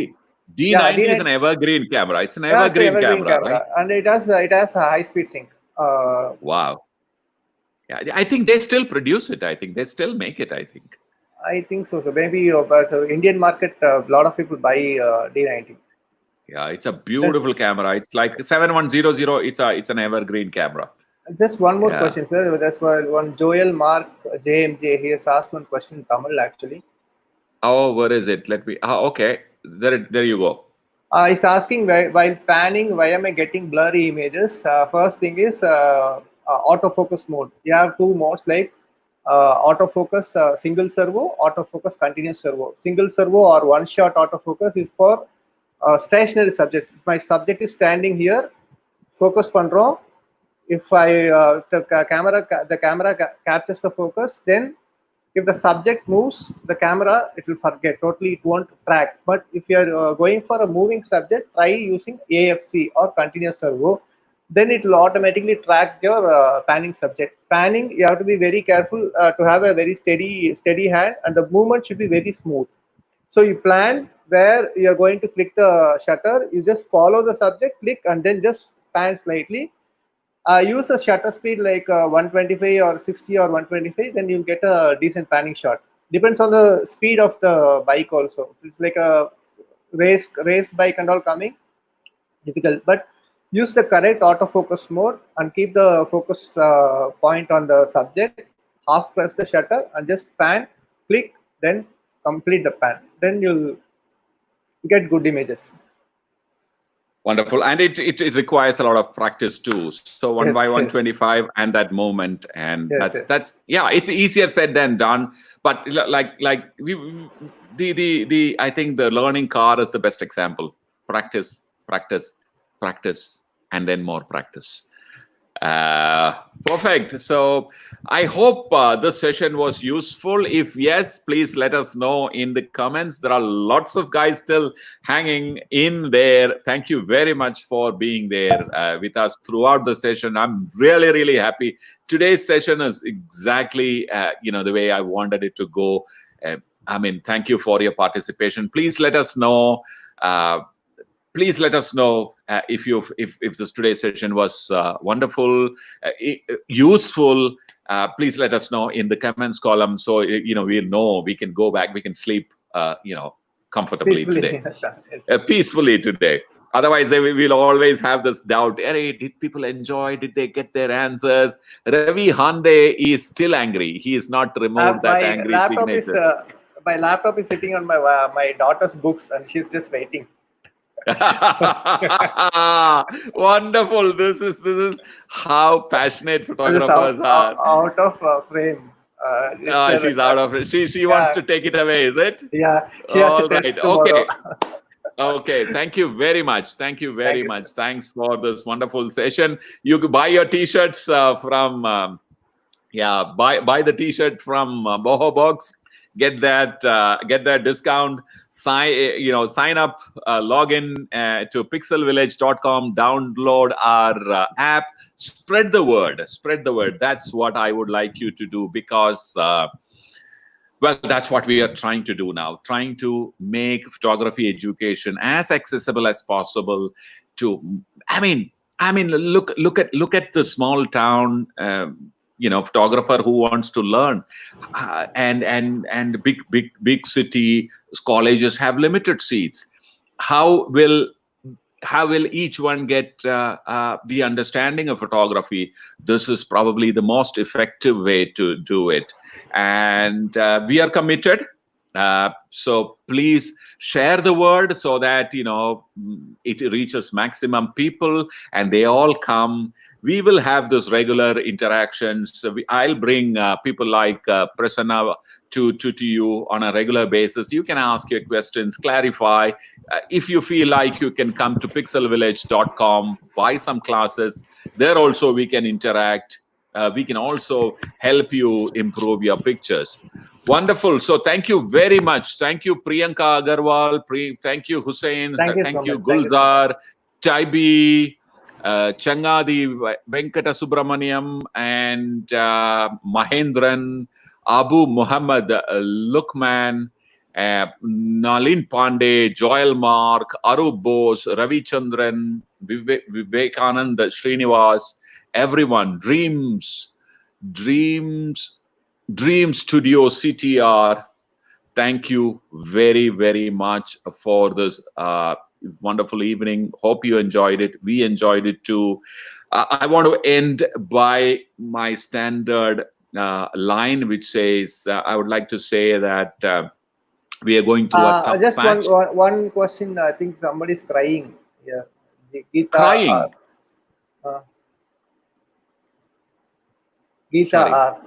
D90 is an evergreen camera. It's an evergreen camera, right? And it has a high speed sync. Wow. Yeah, I think they still produce it. I think they still make it. I think so. So maybe Indian market, a lot of people buy D90. Yeah, it's a beautiful camera. It's like 7100. It's an evergreen camera. Just one more Yeah. question, sir. That's why one Joel Mark JMJ. He has asked one question in Tamil actually. Oh, where is it? Let me. Okay, there you go. He's asking while panning, why am I getting blurry images? First thing is autofocus mode. You have two modes like autofocus single servo, autofocus continuous servo. Single servo or one shot autofocus is for stationary subjects. If my subject is standing here, focus pandrom. If the camera captures the focus, then if the subject moves, the camera it will forget totally. It won't track. But if you are going for a moving subject, try using AFC or continuous servo. Then it will automatically track your panning subject. Panning, you have to be very careful to have a very steady hand, and the movement should be very smooth. So you plan where you are going to click the shutter. You just follow the subject, click, and then just pan slightly. Use a shutter speed like 125 or 60 or 125, then you'll get a decent panning shot. Depends on the speed of the bike also. It's like a race bike and all coming, difficult. But use the correct autofocus mode and keep the focus point on the subject. Half press the shutter and just pan, click, then complete the pan. Then you'll get good images. Wonderful, and it requires a lot of practice too. So 1:125 and that moment, and that's yeah, it's easier said than done. But like the I think the learning car is the best example. Practice, practice, practice, and then more practice. Perfect. So I hope this session was useful. If yes, please let us know in the comments. There are lots of guys still hanging in there. Thank you very much for being there with us throughout the session. I'm really happy. Today's session is exactly the way I wanted it to go. I mean, thank you for your participation. Please let us know. Please let us know if this today's session was wonderful, useful. Please let us know in the comments column, so we'll know, we can go back, we can sleep comfortably today, peacefully today. Otherwise, we'll always have this doubt. Hey, did people enjoy? Did they get their answers? Ravi Hande is still angry. He is not removed that angry signature. My laptop is sitting on my daughter's books, and she's just waiting. Wonderful. This is how passionate photographers are. Out of frame. She's out of it. She wants to take it away, is it? Yeah. All right. Okay. Okay. Thank you very much. Thank you very much. Thanks for this wonderful session. You can buy your t-shirts from buy the t-shirt from Boho Box. Get that discount. Sign up, log in to pixelvillage.com, download our app, spread the word. That's what I would like you to do, because that's what we are trying to do now, trying to make photography education as accessible as possible to, I mean, look at the small town photographer who wants to learn, and big city colleges have limited seats. How will each one get the understanding of photography? This is probably the most effective way to do it, and we are committed. So please share the word so that it reaches maximum people and they all come. We will have those regular interactions. So I'll bring people like Prasanna to you on a regular basis. You can ask your questions, clarify. If you feel like, you can come to pixelvillage.com, buy some classes. There also we can interact. We can also help you improve your pictures. Wonderful. So thank you very much. Thank you, Priyanka Agarwal. Thank you, Hussein. Thank you, Gulzar, Chaibi, Changadi Venkata Subramaniam, and Mahendran, Abu Muhammad Lukman, Nalin Pandey, Joel Mark, Arup Bose, Ravi Chandran, Vivekanand Srinivas, everyone. Dream Studio CTR. Thank you very much for this wonderful evening. Hope you enjoyed it. We enjoyed it too. I want to end by my standard line, which says, I would like to say that we are going through a tough Just patch. one question. I think somebody's crying. Yeah, Geeta. Crying. Geeta Sorry. R.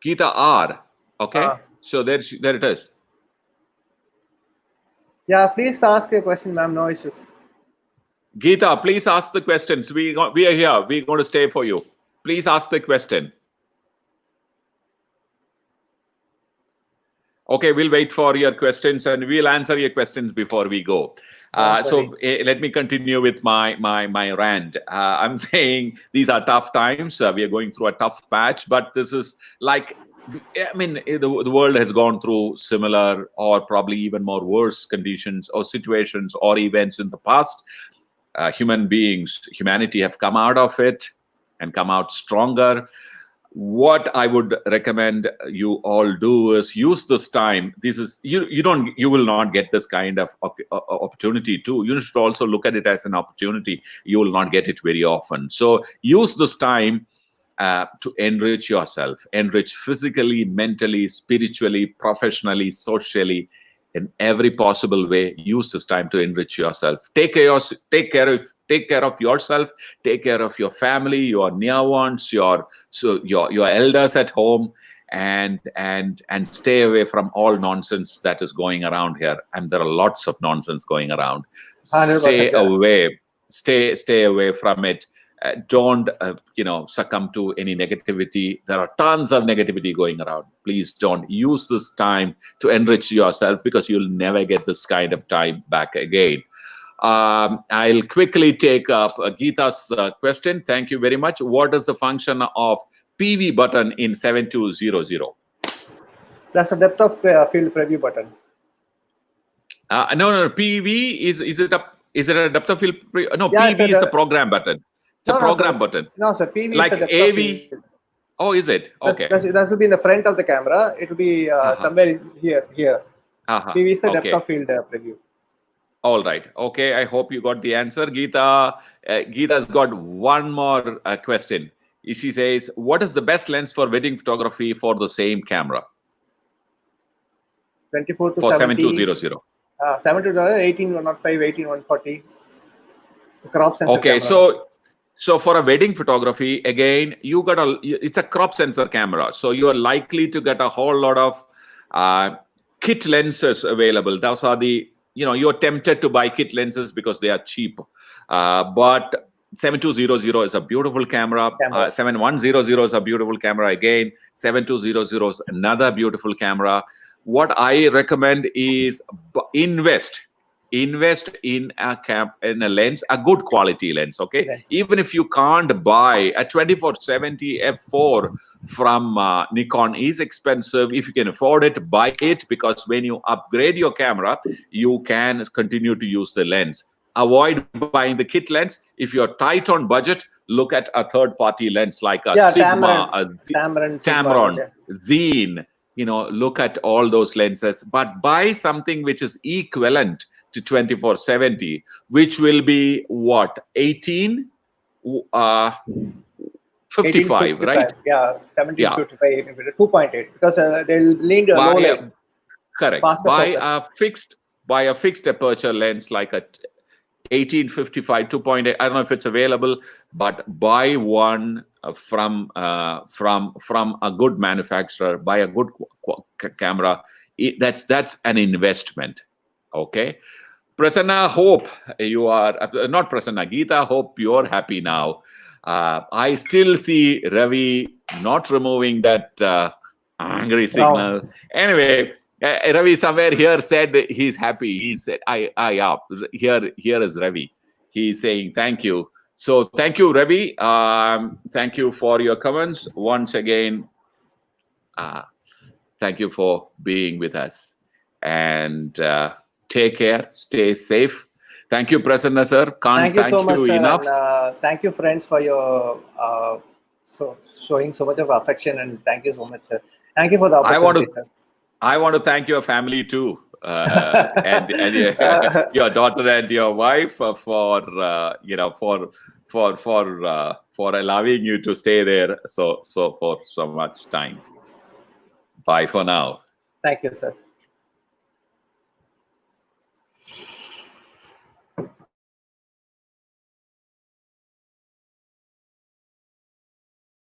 Geeta R. Okay. So there it is. Yeah, please ask a question, ma'am. No issues. Geeta, please ask the questions. We are here. We're going to stay for you. Please ask the question. Okay, we'll wait for your questions and we'll answer your questions before we go. So let me continue with my rant. I'm saying these are tough times. We are going through a tough patch, but this is like, I mean, the world has gone through similar or probably even more worse conditions or situations or events in the past. Humanity have come out of it and come out stronger. What I would recommend you all do is use this time. This is you will not get this kind of opportunity too. You should also look at it as an opportunity. You will not get it very often. So use this time to enrich yourself, enrich physically, mentally, spiritually, professionally, socially, in every possible way. Use this time to enrich yourself. Take care of yourself. Take care of your family, your near ones, your elders at home, and stay away from all nonsense that is going around here. And there are lots of nonsense going around. Stay away. Stay away from it. Don't succumb to any negativity. There are tons of negativity going around. Please don't. Use this time to enrich yourself, because you'll never get this kind of time back again. I'll quickly take up Geeta's question. Thank you very much. What is the function of PV button in 7200? That's a depth of field preview button. No. PV is it a depth of field? No, yeah, PV is a program button. It's a program button. No, sir. PV like is the depth AV. of field. Oh, is it? Okay. That will be in the front of the camera. It will be somewhere here. PV is the depth of field preview. All right. Okay. I hope you got the answer. Geeta's got one more question. She says, what is the best lens for wedding photography for the same camera? 24 to for 7200. 7200, 18105, 18140. Crop sensor Okay. camera. So for a wedding photography, again, it's a crop sensor camera. So you are likely to get a whole lot of kit lenses available. Those are you're tempted to buy kit lenses because they are cheap. But 7200 is a beautiful camera. 7100 is a beautiful camera again. 7200 is another beautiful camera. What I recommend is invest in a lens, a good quality lens. Okay, yes. Even if you can't buy a 2470 f4 from Nikon, is expensive. If you can afford it, buy it, because when you upgrade your camera, you can continue to use the lens. Avoid buying the kit lens. If you're tight on budget, look at a third-party lens like a Sigma, Tamron, Zine. Look at all those lenses, but buy something which is equivalent to 2470, which will be what, 55, right? Yeah, 1755, 2.8, because they'll lean to a low light. Correct. Buy a fixed aperture lens like a 1855 2.8. I don't know if it's available, but buy one from a good manufacturer. Buy a good camera. That's an investment. Okay. Prasanna, hope you are not Prasanna. Geeta, hope you're happy now. I still see Ravi not removing that angry signal. No. Anyway, Ravi somewhere here said he's happy. He said, here is Ravi. He's saying thank you. So thank you, Ravi. Thank you for your comments. Once again, thank you for being with us. And take care. Stay safe. Thank you, Prasanna sir. Can't thank you so much, enough. And, thank you, friends, for your showing so much of affection. And thank you so much, sir. Thank you for the opportunity, sir. I want to thank your family too. and your daughter and your wife for allowing you to stay there for so much time. Bye for now. Thank you, sir.